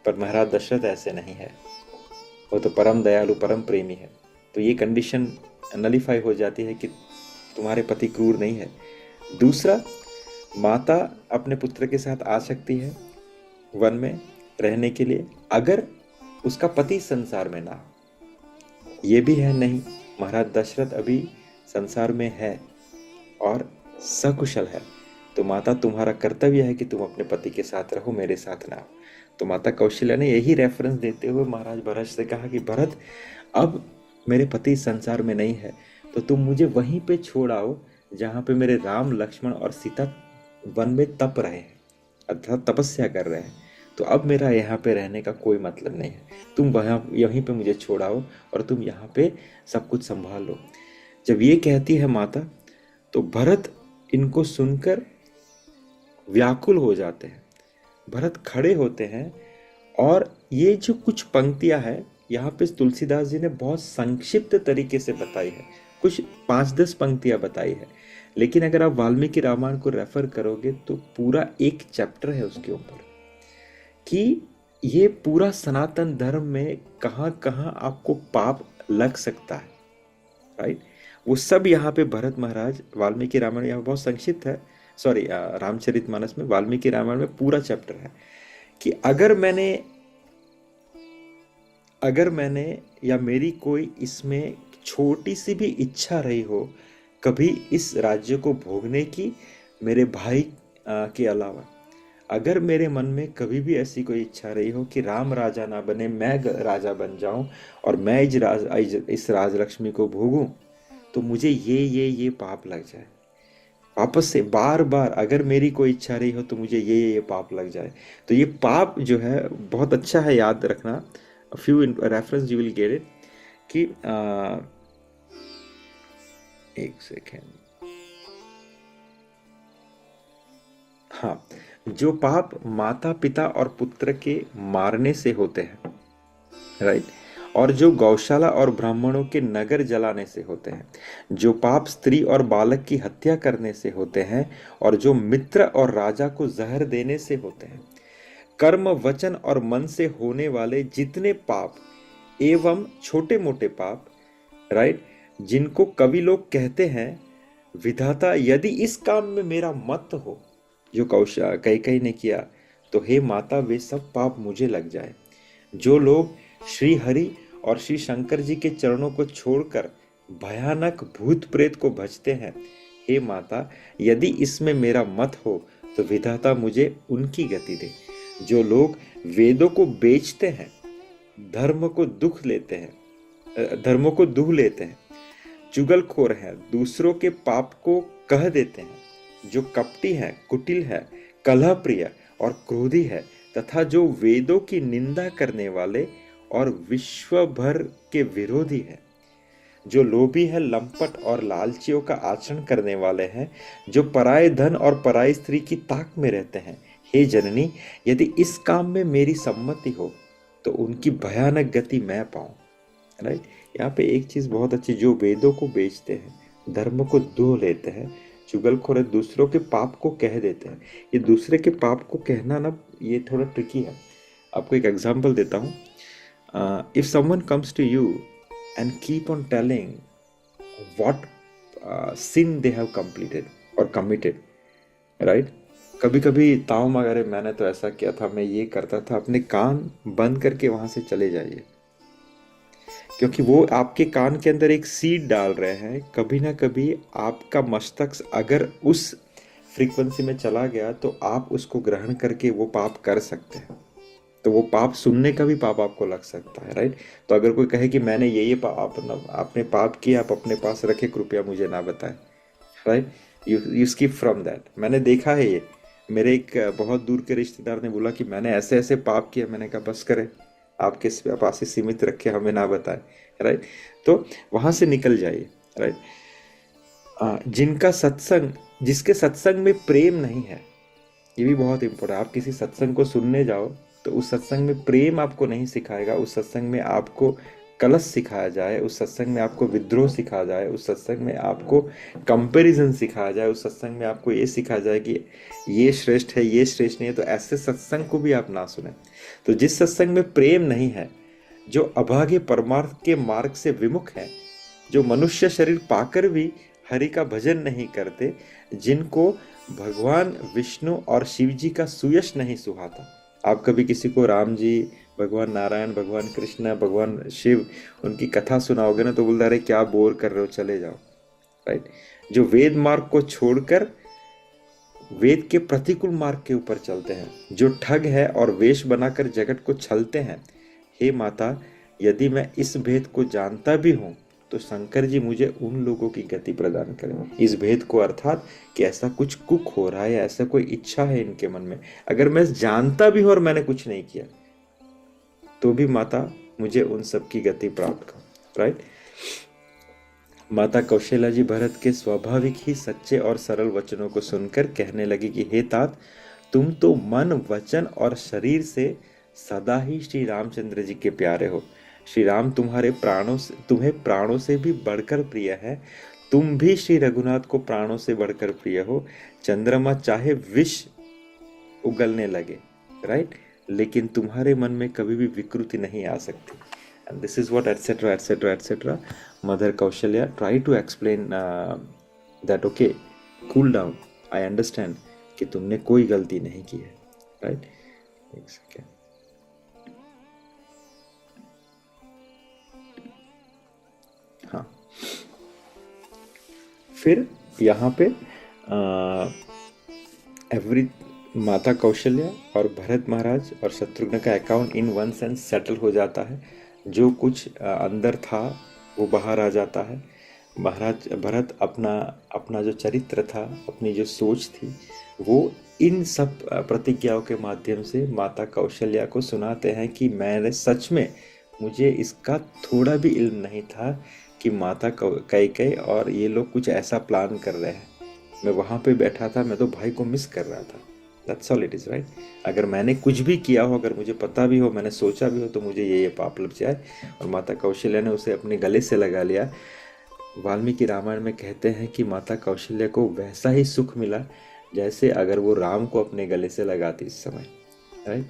पर महाराज दशरथ ऐसे नहीं है, वो तो परम दयालु परम प्रेमी है। तो ये कंडीशन नलीफाई हो जाती है कि तुम्हारे पति क्रूर नहीं है। दूसरा, माता अपने पुत्र के साथ आ सकती है वन में रहने के लिए अगर उसका पति संसार में ना हो। ये भी है नहीं, महाराज दशरथ अभी संसार में है और सकुशल है, तो माता तुम्हारा कर्तव्य है कि तुम अपने पति के साथ रहो, मेरे साथ ना हो। तो माता कौशल्या ने यही रेफरेंस देते हुए महाराज भरत से कहा कि भरत, अब मेरे पति संसार में नहीं है, तो तुम मुझे वहीं पे छोड़ आओ जहाँ पे मेरे राम लक्ष्मण और सीता वन में तप रहे हैं, अर्थात तपस्या कर रहे हैं। तो अब मेरा यहाँ पे रहने का कोई मतलब नहीं है, तुम वहाँ यहीं पे मुझे छोड़ाओ और तुम यहाँ पे सब कुछ संभाल लो। जब ये कहती है माता, तो भरत इनको सुनकर व्याकुल हो जाते हैं। भरत खड़े होते हैं और ये जो कुछ पंक्तियां हैं यहाँ पे तुलसीदास जी ने बहुत संक्षिप्त तरीके से बताई है, कुछ 5-10 पंक्तियां बताई है, लेकिन अगर आप वाल्मीकि रामायण को रेफर करोगे तो पूरा एक चैप्टर है उसके ऊपर कि ये पूरा सनातन धर्म में कहाँ कहाँ आपको पाप लग सकता है, राइट। वो सब यहाँ पे भरत महाराज, वाल्मीकि रामायण यहाँ बहुत संक्षिप्त है, सॉरी रामचरितमानस में, वाल्मीकि रामायण में पूरा चैप्टर है कि अगर मैंने या मेरी कोई इसमें छोटी सी भी इच्छा रही हो कभी इस राज्य को भोगने की मेरे भाई के अलावा, अगर मेरे मन में कभी भी ऐसी कोई इच्छा रही हो कि राम राजा ना बने, मैं राजा बन जाऊं और मैं इस राजलक्ष्मी को भोगूं, तो मुझे ये पाप लग जाए। वापस से बार बार अगर मेरी कोई इच्छा रही हो तो मुझे ये पाप लग जाए। तो ये पाप जो है बहुत अच्छा है याद रखना, few reference you will get it कि एक सेकेंड, हाँ, जो पाप माता पिता और पुत्र के मारने से होते हैं, राइट, और जो गौशाला और ब्राह्मणों के नगर जलाने से होते हैं, जो पाप स्त्री और बालक की हत्या करने से होते हैं, और जो मित्र और राजा को जहर देने से होते हैं, कर्म वचन और मन से होने वाले जितने पाप एवं छोटे मोटे पाप, राइट, जिनको कवि लोग कहते हैं विधाता यदि इस काम में मेरा मत हो, जो कैकेयी ने किया, तो हे माता वे सब पाप मुझे लग जाए। जो लोग श्री हरि और श्री शंकर जी के चरणों को छोड़कर भयानक भूत प्रेत को भजते हैं, हे माता यदि इसमें मेरा मत हो तो विधाता मुझे उनकी गति दे। जो लोग वेदों को बेचते हैं, धर्मों को दुख लेते हैं, चुगलखोर हैं, दूसरों के पाप को कह देते हैं, जो कपटी है, कुटिल है, कलह प्रिय और क्रोधी है, तथा जो वेदों की निंदा करने वाले और विश्व भर के विरोधी है, जो लोभी है, लंपट और लालचियों का आचरण करने वाले हैं, जो पराये धन और पराई स्त्री की ताक में रहते हैं, हे जननी यदि इस काम में मेरी सम्मति हो तो उनकी भयानक गति मैं पाऊं। राइट, यहाँ पे एक चीज बहुत अच्छी, जो वेदों को बेचते हैं, धर्म को दुह लेते हैं, चुगलखोर दूसरों के पाप को कह देते हैं। ये दूसरे के पाप को कहना ना, ये थोड़ा ट्रिकी है। आपको एक एग्जांपल देता हूँ। If someone comes to you and keep on telling what sin they have completed or committed, right? कभी कभी ताऊ मगारे मैंने तो ऐसा किया था, मैं ये करता था, अपने कान बंद करके वहां से चले जाइए, क्योंकि वो आपके कान के अंदर एक सीड डाल रहे हैं। कभी ना कभी आपका मस्तिष्क अगर उस फ्रीक्वेंसी में चला गया तो आप उसको ग्रहण करके वो पाप कर सकते हैं। तो वो पाप सुनने का भी पाप आपको लग सकता है, राइट। तो अगर कोई कहे कि मैंने ये आपने पाप किया, आप अपने पास रखे, कृपया मुझे ना बताएं, right, you skip from that. मैंने देखा है ये, मेरे एक बहुत दूर के रिश्तेदार ने बोला कि मैंने ऐसे ऐसे पाप किया। मैंने कहा बस करें, आपके पास ही सीमित रखे, हमें ना बताएं, राइट। तो वहां से निकल जाइए, राइट। जिसके सत्संग में प्रेम नहीं है, ये भी बहुत इंपॉर्टेंट। आप किसी सत्संग को सुनने जाओ तो उस सत्संग में प्रेम आपको नहीं सिखाएगा, उस सत्संग में आपको कलश सिखाया जाए, उस सत्संग में आपको विद्रोह सिखाया जाए, उस सत्संग में आपको कंपैरिजन सिखाया जाए, उस सत्संग में आपको ये सिखाया जाए कि ये श्रेष्ठ है ये श्रेष्ठ नहीं है, तो ऐसे सत्संग को भी आप ना सुने। तो जिस सत्संग में प्रेम नहीं है, जो अभागे परमार्थ के मार्ग से विमुख है, जो मनुष्य शरीर पाकर भी हरि का भजन नहीं करते, जिनको भगवान विष्णु और शिव जी का सुयश नहीं सुहाता। आप कभी किसी को राम जी, भगवान नारायण, भगवान कृष्ण, भगवान शिव, उनकी कथा सुनाओगे ना तो बोलता रहे क्या बोर कर रहे हो, चले जाओ, राइट। जो वेद मार्ग को छोड़कर वेद के प्रतिकूल मार्ग के ऊपर चलते हैं, जो ठग है और वेश बनाकर जगत को छलते हैं, हे माता, यदि मैं इस भेद को जानता भी हूं तो शंकर जी मुझे उन लोगों की गति प्रदान करें। इस भेद को, अर्थात कि ऐसा कुछ कुक हो रहा है या ऐसा कोई इच्छा है इनके मन में, अगर मैं जानता भी हूं और मैंने कुछ नहीं किया तो भी माता मुझे उन सब की गति प्राप्त करो, राइट। माता कौशल्या जी भरत के स्वाभाविक ही सच्चे और सरल वचनों को सुनकर कहने लगी कि हे तात, तुम तो मन, वचन और शरीर से सदा ही श्री रामचंद्र जी के प्यारे हो। श्री राम तुम्हें प्राणों से भी बढ़कर प्रिय है। तुम भी श्री रघुनाथ को प्राणों से बढ़कर प्रिय हो। चंद्रमा चाहे विष उगलने लगे, राइट, लेकिन तुम्हारे मन में कभी भी विकृति नहीं आ सकती। And this is what etc etc etc Mother Kaushalya try to explain that okay, cool down, I understand कि तुमने कोई गलती नहीं की है, right। एक सेकेंड, हाँ, फिर यहाँ पे एवरी माता कौशल्या और भरत महाराज और शत्रुघ्न का account in one sense settle हो जाता है। जो कुछ अंदर था वो बाहर आ जाता है। महाराज भरत अपना जो चरित्र था, अपनी जो सोच थी, वो इन सब प्रतिज्ञाओं के माध्यम से माता कौशल्या को सुनाते हैं कि मैंने सच में, मुझे इसका थोड़ा भी इल्म नहीं था कि माता कैकेयी और ये लोग कुछ ऐसा प्लान कर रहे हैं। मैं वहाँ पे बैठा था, मैं तो भाई को मिस कर रहा था। That's all it is, right? अगर मैंने कुछ भी किया हो, अगर मुझे पता भी हो, मैंने सोचा भी हो, तो मुझे ये पाप लग जाए। और माता कौशल्या ने उसे अपने गले से लगा लिया। वाल्मीकि रामायण में कहते हैं कि माता कौशल्या को वैसा ही सुख मिला जैसे अगर वो राम को अपने गले से लगाती इस समय, राइट।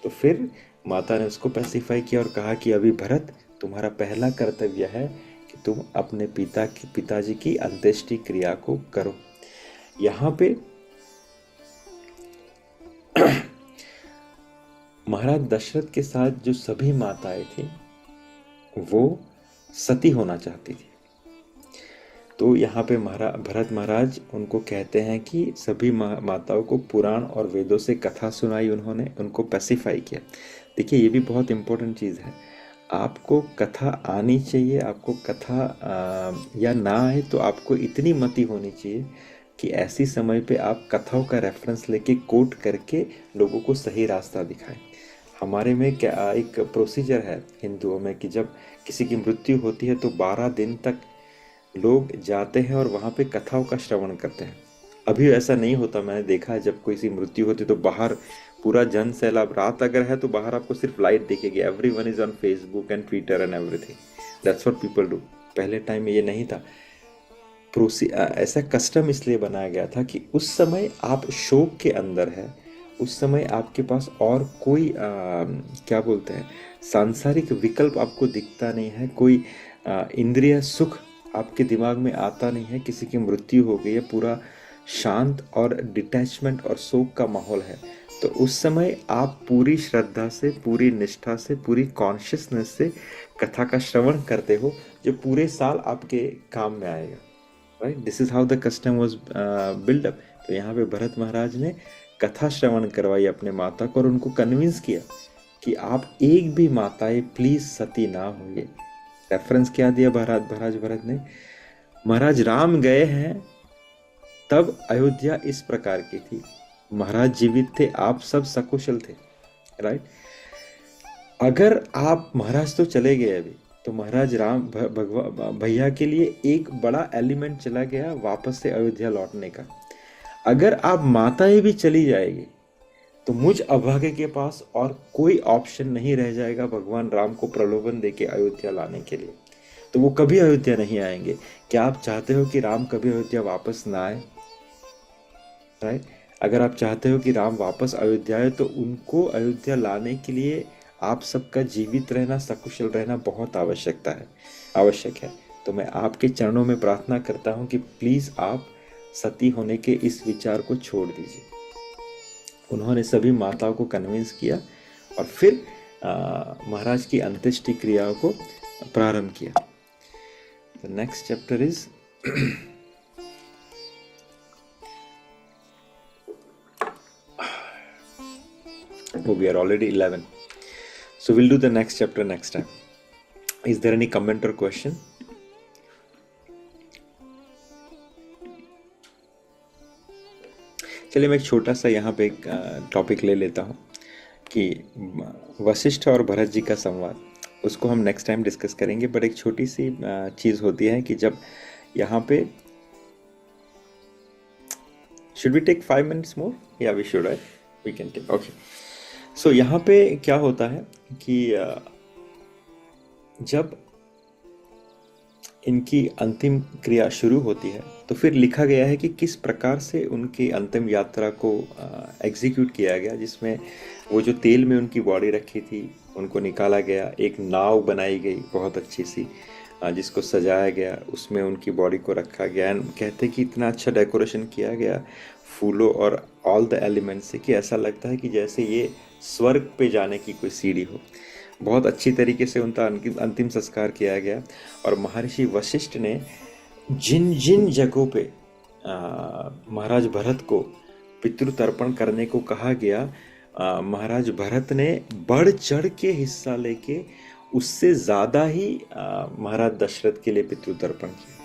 तो फिर माता ने उसको पैसिफाई किया और कहा कि अभी भरत, तुम्हारा पहला कर्तव्य है कि तुम अपने पिताजी की अंत्येष्टि क्रिया को करो। यहाँ पे महाराज दशरथ के साथ जो सभी माताएं थी वो सती होना चाहती थी। तो यहाँ पे भरत महाराज उनको कहते हैं कि सभी माताओं को पुराण और वेदों से कथा सुनाई, उन्होंने उनको पैसिफाई किया। देखिए, ये भी बहुत इम्पोर्टेंट चीज़ है। आपको कथा आनी चाहिए, आपको कथा या ना आए तो आपको इतनी मति होनी चाहिए कि ऐसी समय पे आप कथाओं का रेफरेंस लेके कोट करके लोगों को सही रास्ता दिखाएं। हमारे में क्या एक प्रोसीजर है हिंदुओं में कि जब किसी की मृत्यु होती है तो 12 दिन तक लोग जाते हैं और वहाँ पे कथाओं का श्रवण करते हैं। अभी ऐसा नहीं होता, मैंने देखा है जब कोई सी मृत्यु होती तो बाहर पूरा जन सैलाब, रात अगर है तो बाहर आपको सिर्फ लाइट दिखेगी। Everyone is on Facebook and Twitter and everything. That's what people do. पहले टाइम में ये नहीं था। ऐसा कस्टम इसलिए बनाया गया था कि उस समय आप शोक के अंदर है, उस समय आपके पास और कोई क्या बोलते हैं, सांसारिक विकल्प आपको दिखता नहीं है, कोई इंद्रिय सुख आपके दिमाग में आता नहीं है। किसी की मृत्यु हो गई है, पूरा शांत और डिटैचमेंट और शोक का माहौल है। तो उस समय आप पूरी श्रद्धा से, पूरी निष्ठा से, पूरी कॉन्शियसनेस से कथा का श्रवण करते हो, जो पूरे साल आपके काम में आएगा, right. This is how the custom was build up. तो यहाँ पे भरत महाराज ने कथा श्रवण करवाई अपने माता को और उनको कन्विंस किया कि आप एक भी माताएं प्लीज सती ना होइए। रेफरेंस क्या दिया भरत ने? महाराज राम गए हैं तब अयोध्या इस प्रकार की थी, महाराज जीवित थे, आप सब सकुशल थे, राइट। अगर आप, महाराज तो चले गए अभी, तो महाराज राम भैया के लिए एक बड़ा एलिमेंट चला गया वापस से अयोध्या लौटने का। अगर आप माताएं भी चली जाएगी तो मुझ अभागे के पास और कोई ऑप्शन नहीं रह जाएगा भगवान राम को प्रलोभन देके अयोध्या लाने के लिए। तो वो कभी अयोध्या नहीं आएंगे। क्या आप चाहते हो कि राम कभी अयोध्या वापस ना आए? राइट? अगर आप चाहते हो कि राम वापस अयोध्या आए तो उनको अयोध्या लाने के लिए आप सबका जीवित रहना, सकुशल रहना बहुत आवश्यक है। तो मैं आपके चरणों में प्रार्थना करता हूँ कि प्लीज आप सती होने के इस विचार को छोड़ दीजिए। उन्होंने सभी माताओं को कन्विंस किया और फिर महाराज की अंत्येष्टि क्रियाओं को प्रारंभ किया। The next chapter is oh, we are already 11. So we'll do the next chapter next time. Is there any comment or question? चलिए मैं एक छोटा सा यहाँ पे एक टॉपिक ले लेता हूँ कि वशिष्ठ और भरत जी का संवाद, उसको हम नेक्स्ट टाइम डिस्कस करेंगे। बट एक छोटी सी चीज़ होती है कि जब यहाँ पे should we take 5 minutes more या we should we can take okay. So यहाँ पे क्या होता है कि जब इनकी अंतिम क्रिया शुरू होती है तो फिर लिखा गया है कि किस प्रकार से उनकी अंतिम यात्रा को एग्जीक्यूट किया गया, जिसमें वो जो तेल में उनकी बॉडी रखी थी उनको निकाला गया, एक नाव बनाई गई बहुत अच्छी सी जिसको सजाया गया, उसमें उनकी बॉडी को रखा गया। एंड कहते कि इतना अच्छा डेकोरेशन किया गया फूलों और ऑल द एलिमेंट्स से कि ऐसा लगता है कि जैसे ये स्वर्ग पे जाने की कोई सीढ़ी हो। बहुत अच्छी तरीके से उनका अंतिम संस्कार किया गया। और महर्षि वशिष्ठ ने जिन जिन जगहों पे महाराज भरत को पितृतर्पण करने को कहा गया, महाराज भरत ने बढ़ चढ़ के हिस्सा लेके उससे ज़्यादा ही महाराज दशरथ के लिए पितृतर्पण किया।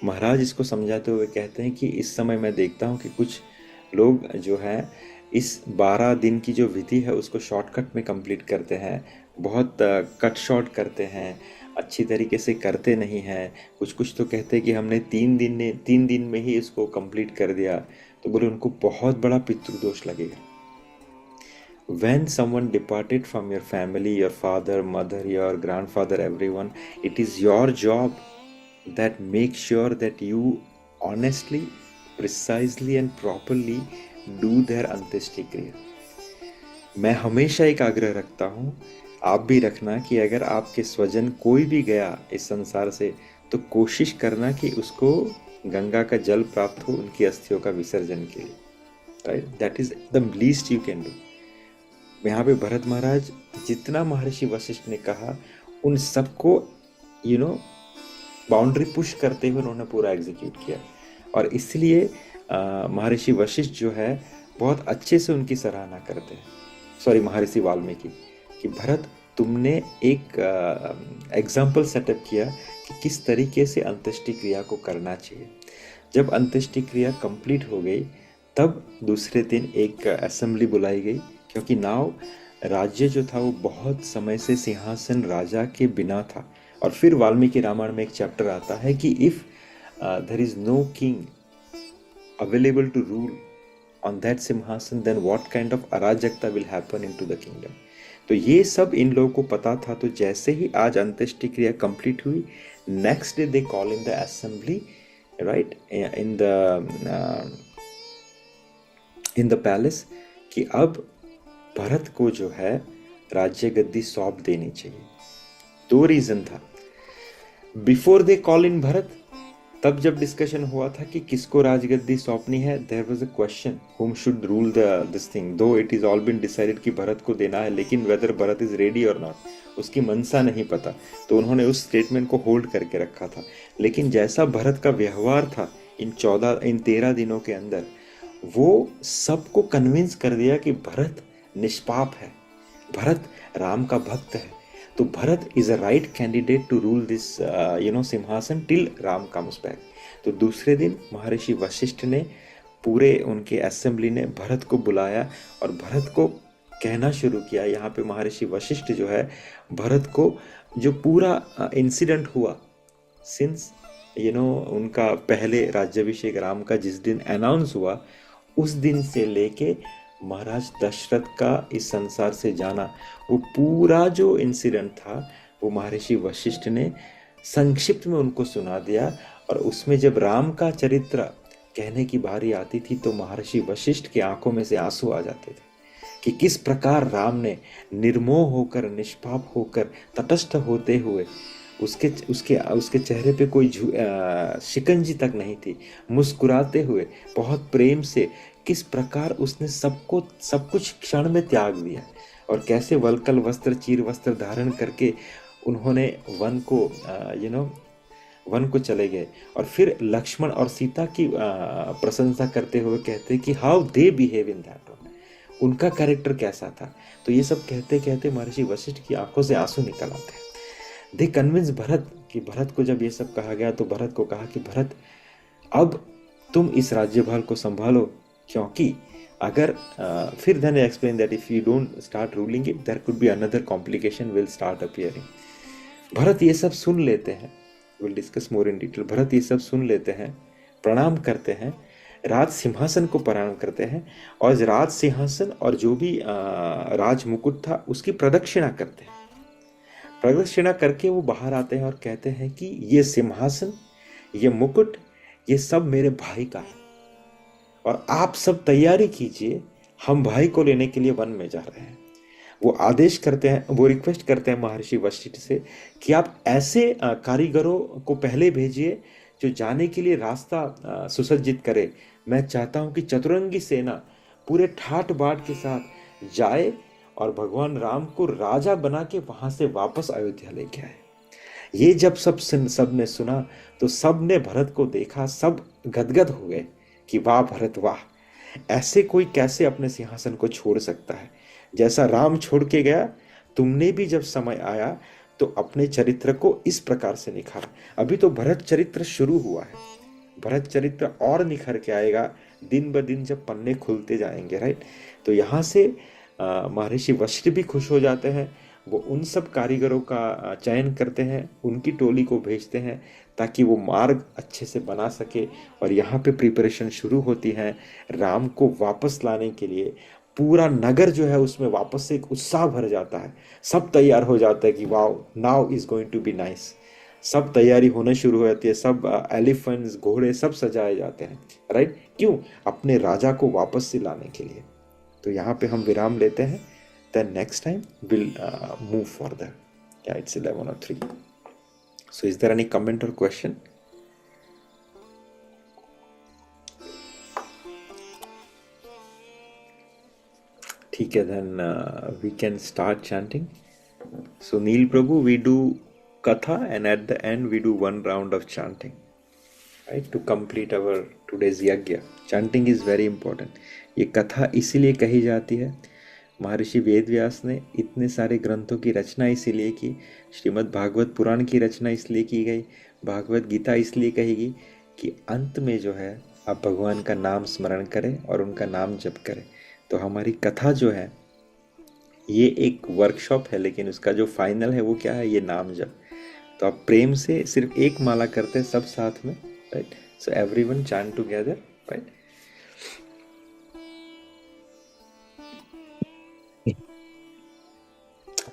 महाराज इसको समझाते हुए कहते हैं कि इस समय मैं देखता हूँ कि कुछ लोग जो हैं इस 12 दिन की जो विधि है उसको शॉर्टकट में कंप्लीट करते हैं, बहुत कट शॉर्ट करते हैं, अच्छी तरीके से करते नहीं हैं। कुछ तो कहते हैं कि हमने 3 दिन में ही इसको कंप्लीट कर दिया, तो बोले उनको बहुत बड़ा पितृदोष लगेगा। When someone departed from your family, your father, mother, your grandfather, everyone, it is your job that make sure that you honestly, precisely and properly do their अंत्येष्टि क्रिया। मैं हमेशा एक आग्रह रखता हूँ, आप भी रखना, कि अगर आपके स्वजन कोई भी गया इस संसार से तो कोशिश करना कि उसको गंगा का जल प्राप्त हो उनकी अस्थियों का विसर्जन के लिए। Right? That is the least you can do. यहाँ पे भरत महाराज जितना महर्षि वशिष्ठ ने कहा उन सबको बाउंड्री पुश करते हुए उन्होंने पूरा एग्जीक्यूट किया। और इसलिए महर्षि वशिष्ठ जो है बहुत अच्छे से उनकी सराहना करते हैं, सॉरी महर्षि वाल्मीकि, कि भरत तुमने एक एग्जाम्पल सेटअप किया कि किस तरीके से अंत्येष्टि क्रिया को करना चाहिए। जब अंत्येष्टि क्रिया कंप्लीट हो गई तब दूसरे दिन एक असेंबली बुलाई गई, क्योंकि नाव राज्य जो था वो बहुत समय से सिंहासन राजा के बिना था। और फिर वाल्मीकि रामायण में एक चैप्टर आता है कि if there is no king available to rule on that सिंहासन देन व्हाट काइंड ऑफ अराजकता will happen into the kingdom. तो ये सब इन लोगों को पता था। तो जैसे ही आज अंत्येष्टि क्रिया कंप्लीट हुई, next day they call in the assembly, right, in the palace, कि अब भरत को जो है राज्य गद्दी सौंप देनी चाहिए। 2 रीजन था। Before they call in Bharat, तब जब डिस्कशन हुआ था कि किसको राजगद्दी सौंपनी है, there was a question whom should rule this thing, though it is all been decided कि भरत को देना है, लेकिन वेदर भरत इज रेडी और नॉट, उसकी मनसा नहीं पता। तो उन्होंने उस स्टेटमेंट को होल्ड करके रखा था। लेकिन जैसा भरत का व्यवहार था इन 13 दिनों के अंदर, वो सबको कन्विंस कर दिया कि भरत निष्पाप है, भरत राम का भक्त है, तो Bharat is a right candidate to rule this सिंहासन टिल राम कम्स बैक। तो दूसरे दिन महर्षि वशिष्ठ ने, पूरे उनके असेंबली ने भरत को बुलाया और भरत को कहना शुरू किया। यहाँ पे महर्षि वशिष्ठ जो है भरत को जो पूरा इंसिडेंट हुआ सिंस उनका पहले राज्याभिषेक राम का जिस दिन अनाउंस हुआ, उस दिन से लेके महाराज दशरथ का इस संसार से जाना, वो पूरा जो इंसिडेंट था वो महर्षि वशिष्ठ ने संक्षिप्त में उनको सुना दिया। और उसमें जब राम का चरित्र कहने की बारी आती थी तो महर्षि वशिष्ठ की आंखों में से आंसू आ जाते थे कि किस प्रकार राम ने निर्मोह होकर, निष्पाप होकर, तटस्थ होते हुए, उसके उसके उसके चेहरे पे कोई शिकंजी तक नहीं थी, मुस्कुराते हुए बहुत प्रेम से किस प्रकार उसने सबको सब कुछ क्षण में त्याग दिया, और कैसे वल्कल वस्त्र, चीर वस्त्र धारण करके उन्होंने वन को वन को चले गए। और फिर लक्ष्मण और सीता की प्रशंसा करते हुए कहते कि how they behave in that one, उनका कैरेक्टर कैसा था। तो ये सब कहते कहते महर्षि वशिष्ठ की आंखों से आंसू निकल आते हैं। दे कन्विंस भरत, कि भरत को जब ये सब कहा गया तो भरत को कहा कि भरत अब तुम इस राज्यभार को संभालो, क्योंकि अगर फिर then I explain that if you don't start ruling it, there could be another complication will start appearing. Bharat ये सब सुन लेते हैं, we'll discuss more in detail. Bharat ये सब सुन लेते हैं, प्रणाम करते हैं, राज सिंहासन को प्रणाम करते हैं, और राज सिंहासन और जो भी राज मुकुट था उसकी प्रदक्षिणा करते हैं। प्रदक्षिणा करके वो बाहर आते हैं और कहते हैं कि ये सिंहासन, ये मुकुट, ये सब मेरे भाई का है, और आप सब तैयारी कीजिए, हम भाई को लेने के लिए वन में जा रहे हैं। वो आदेश करते हैं, वो रिक्वेस्ट करते हैं महर्षि वशिष्ठ से कि आप ऐसे कारीगरों को पहले भेजिए जो जाने के लिए रास्ता सुसज्जित करे। मैं चाहता हूं कि चतुरंगी सेना पूरे ठाट बाट के साथ जाए और भगवान राम को राजा बना के वहां से वापस अयोध्या लेके आए। ये जब सब ने सुना तो सब ने भरत को देखा, सब गदगद हो गए कि वाह भरत वाह, ऐसे कोई कैसे अपने सिंहासन को छोड़ सकता है, जैसा राम छोड़ के गया तुमने भी जब समय आया तो अपने चरित्र को इस प्रकार से निखारा। अभी तो भरत चरित्र शुरू हुआ है, भरत चरित्र और निखर के आएगा दिन ब दिन जब पन्ने खुलते जाएंगे, राइट। तो यहाँ से महर्षि वशिष्ठ भी खुश हो जाते हैं। वो उन सब कारीगरों का चयन करते हैं, उनकी टोली को भेजते हैं ताकि वो मार्ग अच्छे से बना सके। और यहाँ पे प्रिपरेशन शुरू होती है राम को वापस लाने के लिए। पूरा नगर जो है उसमें वापस से एक उत्साह भर जाता है, सब तैयार हो जाता है कि wow now is going to be nice. सब तैयारी होने शुरू हो जाती है, सब एलिफेंट्स, घोड़े सब सजाए जाते हैं, राइट। क्यों? अपने राजा को वापस से लाने के लिए। तो यहाँ पे हम विराम लेते हैं, then next time we'll move further. Yeah, it's 11:03. So is there any comment or question? ठीक है, then we can start chanting. So Neil Prabhu, we do katha and at the end we do one round of chanting, right, to complete our today's yagya. Chanting is very important. ये कथा इसीलिए कही जाती है, महर्षि वेदव्यास ने इतने सारे ग्रंथों की रचना इसीलिए की, श्रीमद् भागवत पुराण की रचना इसलिए की गई, भागवत गीता इसलिए कहेगी कि अंत में जो है आप भगवान का नाम स्मरण करें और उनका नाम जप करें। तो हमारी कथा जो है ये एक वर्कशॉप है, लेकिन उसका जो फाइनल है वो क्या है? ये नाम जप। तो आप प्रेम से सिर्फ एक माला करते हैं सब साथ में, right. So everyone chant together, right.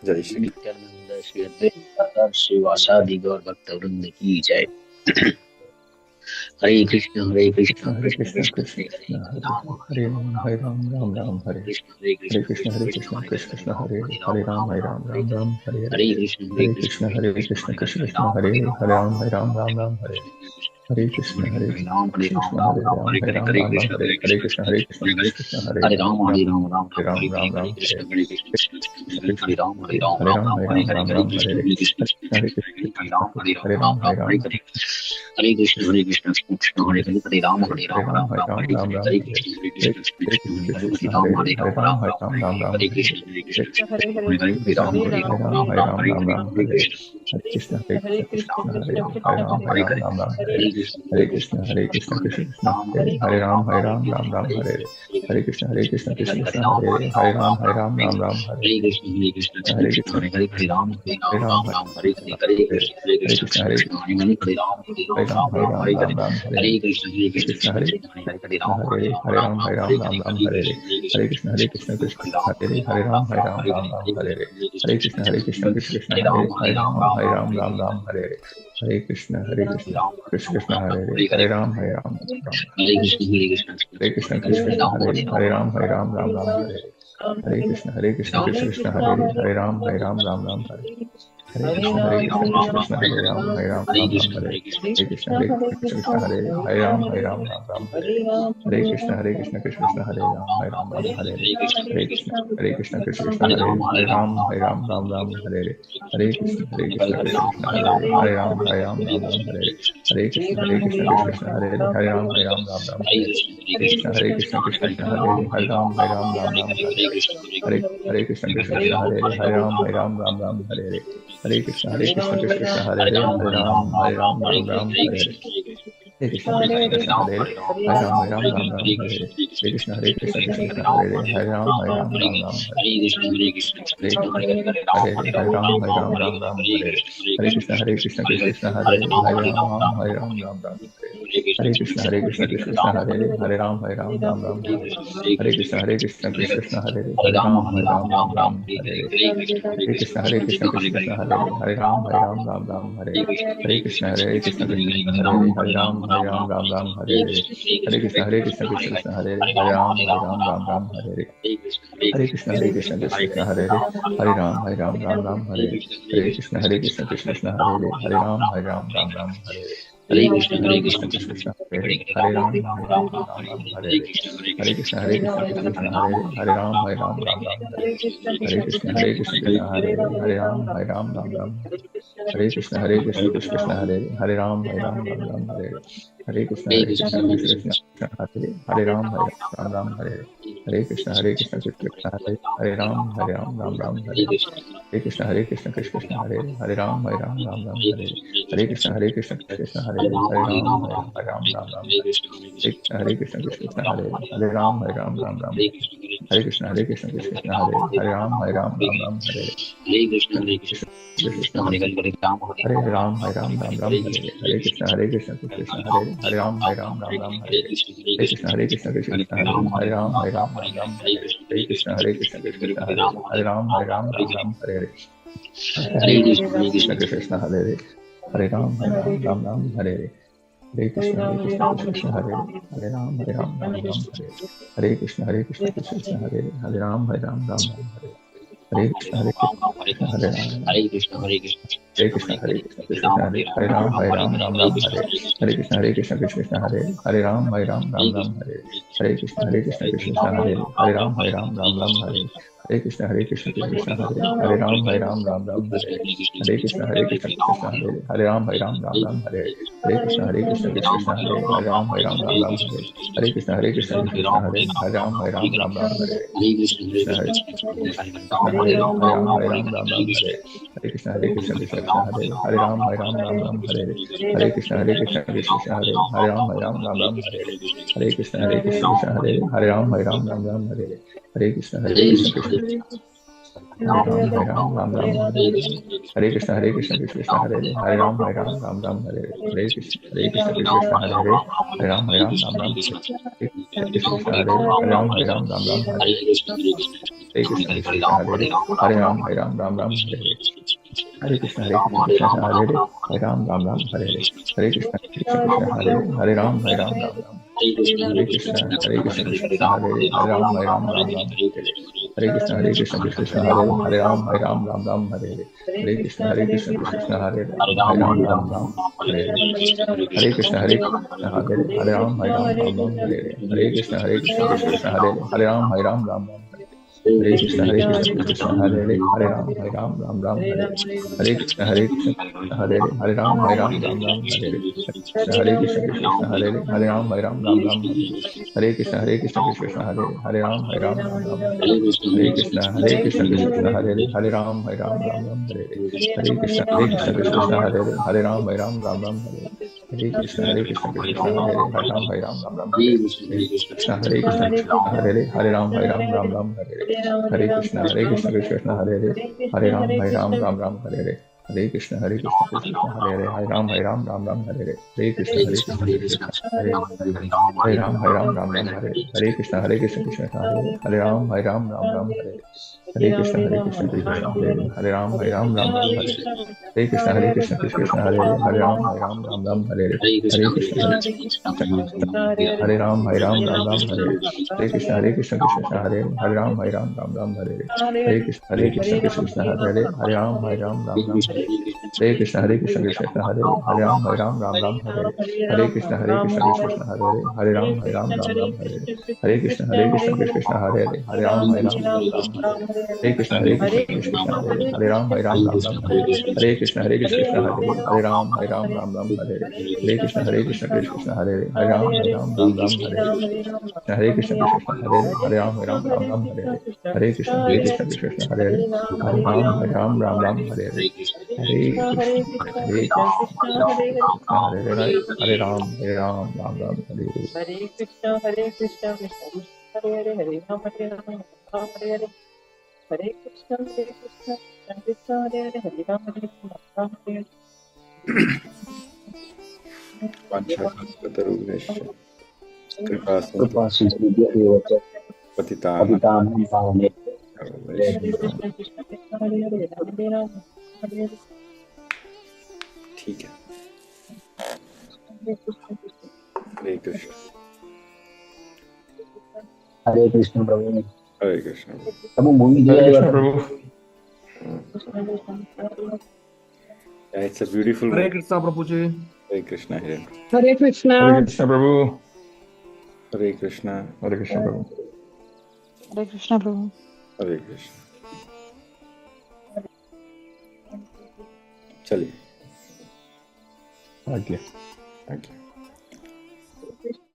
जय श्री
नित्यानंद श्री अद्वैत श्रीवासादि गौर भक्त वृंद की जय। हरे कृष्ण कृष्ण कृष्ण हरे राम राम राम हरे कृष्ण कृष्ण कृष्ण हरे राम राम हरे हरे कृष्ण कृष्ण कृष्ण हरे राम राम हरे हरे कृष्ण राम हरे कृष्ण हरे राम राम हरे कृष्ण हरे राम हरे कृष्ण कृष्ण हरे राम हरे राम हरे
हरे कृष्ण कृष्ण कृष्ण हरे राम हरे हरे कृष्ण कृष्ण कृष्ण हरे राम हरे कृष्ण हरे राम राम राम राम हरे कृष्ण हरे कृष्ण हरे राम राम हरे हरे कृष्ण कृष्ण हरे राम राम हरे हरे कृष्ण कृष्ण कृष्ण हरे राम हरे कृष्ण कृष्ण कृष्ण हरे राम राम हरे कृष्ण कृष्ण हरे राम हरे हरे कृष्ण कृष्ण कृष्ण हरे राम हरे हरे कृष्ण कृष्ण हरे राम हरे हरे कृष्ण कृष्ण हरे राम हरे कृष्ण कृष्ण हरे राम हरे हरे कृष्ण कृष्ण हरे राम हरे हरे कृष्ण कृष्ण हरे राम हरे हरे कृष्ण कृष्ण हरे राम हरे हरे कृष्ण कृष्ण हरे राम हरे हरे कृष्ण कृष्ण हरे राम हरे हरे कृष्ण कृष्ण हरे राम हरे हरे कृष्ण कृष्ण हरे कृष्ण हरे कृष्ण कृष्ण हरे कृष्ण कृष्ण हरे राम हरे कृष्ण कृष्ण हरे राम हरे कृष्ण कृष्ण हरे राम हरे कृष्ण कृष्ण हरे राम हरे कृष्ण कृष्ण हरे राम हरे कृष्ण कृष्ण हरे राम हरे कृष्ण हरे राम हरे कृष्ण हरे राम हरे कृष्ण हरे राम हरे कृष्ण कृष्ण हरे हरे कृष्ण हरे राम हरे कृष्ण कृष्ण हरे राम हरे कृष्ण कृष्ण हरे राम हरे कृष्ण कृष्ण हरे राम हरे कृष्ण कृष्ण हरे कृष्ण कृष्ण हरे राम हरे कृष्ण कृष्ण हरे राम कृष्ण हरे राम हरे कृष्ण कृष्ण हरे राम हरे कृष्ण हरे राम हरे कृष्ण कृष्ण हरे राम हरे हरे कृष्ण कृष्ण हरे राम हरे हरे कृष्ण हरे राम हरे कृष्ण कृष्ण हरे राम हरे कृष्ण हरे राम हरे कृष्ण हरे राम हरे कृष्ण कृष्ण हरे राम हरे कृष्ण कृष्ण हरे राम हरे कृष्ण कृष्ण हरे राम हरे कृष्ण कृष्ण हरे राम हरे कृष्ण कृष्ण हरे कृष्ण कृष्ण हरे कृष्ण हरे कृष्ण कृष्ण हरे कृष्ण कृष्ण हरे कृष्ण कृष्ण हरे कृष्ण कृष्ण हरे कृष्ण कृष्ण हरे राम हरे कृष्ण कृष्ण हरे राम कृष्ण हरे कृष्ण कृष्ण हरे राम हरे कृष्ण कृष्ण हरे राम हरे कृष्ण कृष्ण हरे राम हरे कृष्ण कृष्ण हरे कृष्ण कृष्ण हरे राम हरे कृष्ण कृष्ण हरे कृष्ण कृष्ण हरे कृष्ण कृष्ण हरे राम हरे कृष्ण कृष्ण हरे कृष्ण हरे राम हरे कृष्ण कृष्ण हरे कृष्ण कृष्ण हरे कृष्ण कृष्ण हरे कृष्ण कृष्ण हरे कृष्ण कृष्ण हरे कृष्ण हरे राम हरे कृष्ण कृष्ण हरे राम हरे हरे कृष्ण कृष्ण कृष्ण हरे हरे, हरे राम राम राम हरे हरे, हरे कृष्ण कृष्ण कृष्ण हरे हरे राम राम हरे हरे कृष्ण कृष्ण हरे हरे राम राम हरे हरे कृष्ण कृष्ण हरे हरे राम राम हरे हरे कृष्ण कृष्ण हरे हरे राम हरे हरे कृष्ण हरे राम हरे हरे कृष्ण कृष्ण हरे राम हरे हरे कृष्ण कृष्ण हरे राम हरे कृष्ण कृष्ण हरे राम हरे कृष्ण कृष्ण हरे राम हरे कृष्ण कृष्ण हरे हरे कृष्ण कृष्ण हरे हरे कृष्ण कृष्ण हरे हरे कृष्ण कृष्ण हरे हरे कृष्ण हरे कृष्ण कृष्ण हरे हरे हरे राम हरे
वाञ्छाकल्पतरुभ्यश्च कृपा सिन्धु
कृपा सिंधु
पतितानां
पतितानां पावने
वैष्णव। ठीक है। हरे कृष्ण।
हरे कृष्ण प्रभु।
हरे कृष्ण।
प्रभु मूवी
हरे
दिया है
कृष्ण
बता।
प्रभु।
Yeah, it's a beautiful
Hare
movie.
Krishna Prabhu ji.
Hare Krishna, Hare
Hare Krishna
Hare Krishna Prabhu.
Hare Krishna,
Hare Krishna Prabhu.
Hare Krishna Prabhu.
Hare Krishna. चलिए,
आज्ञा।
Thank you.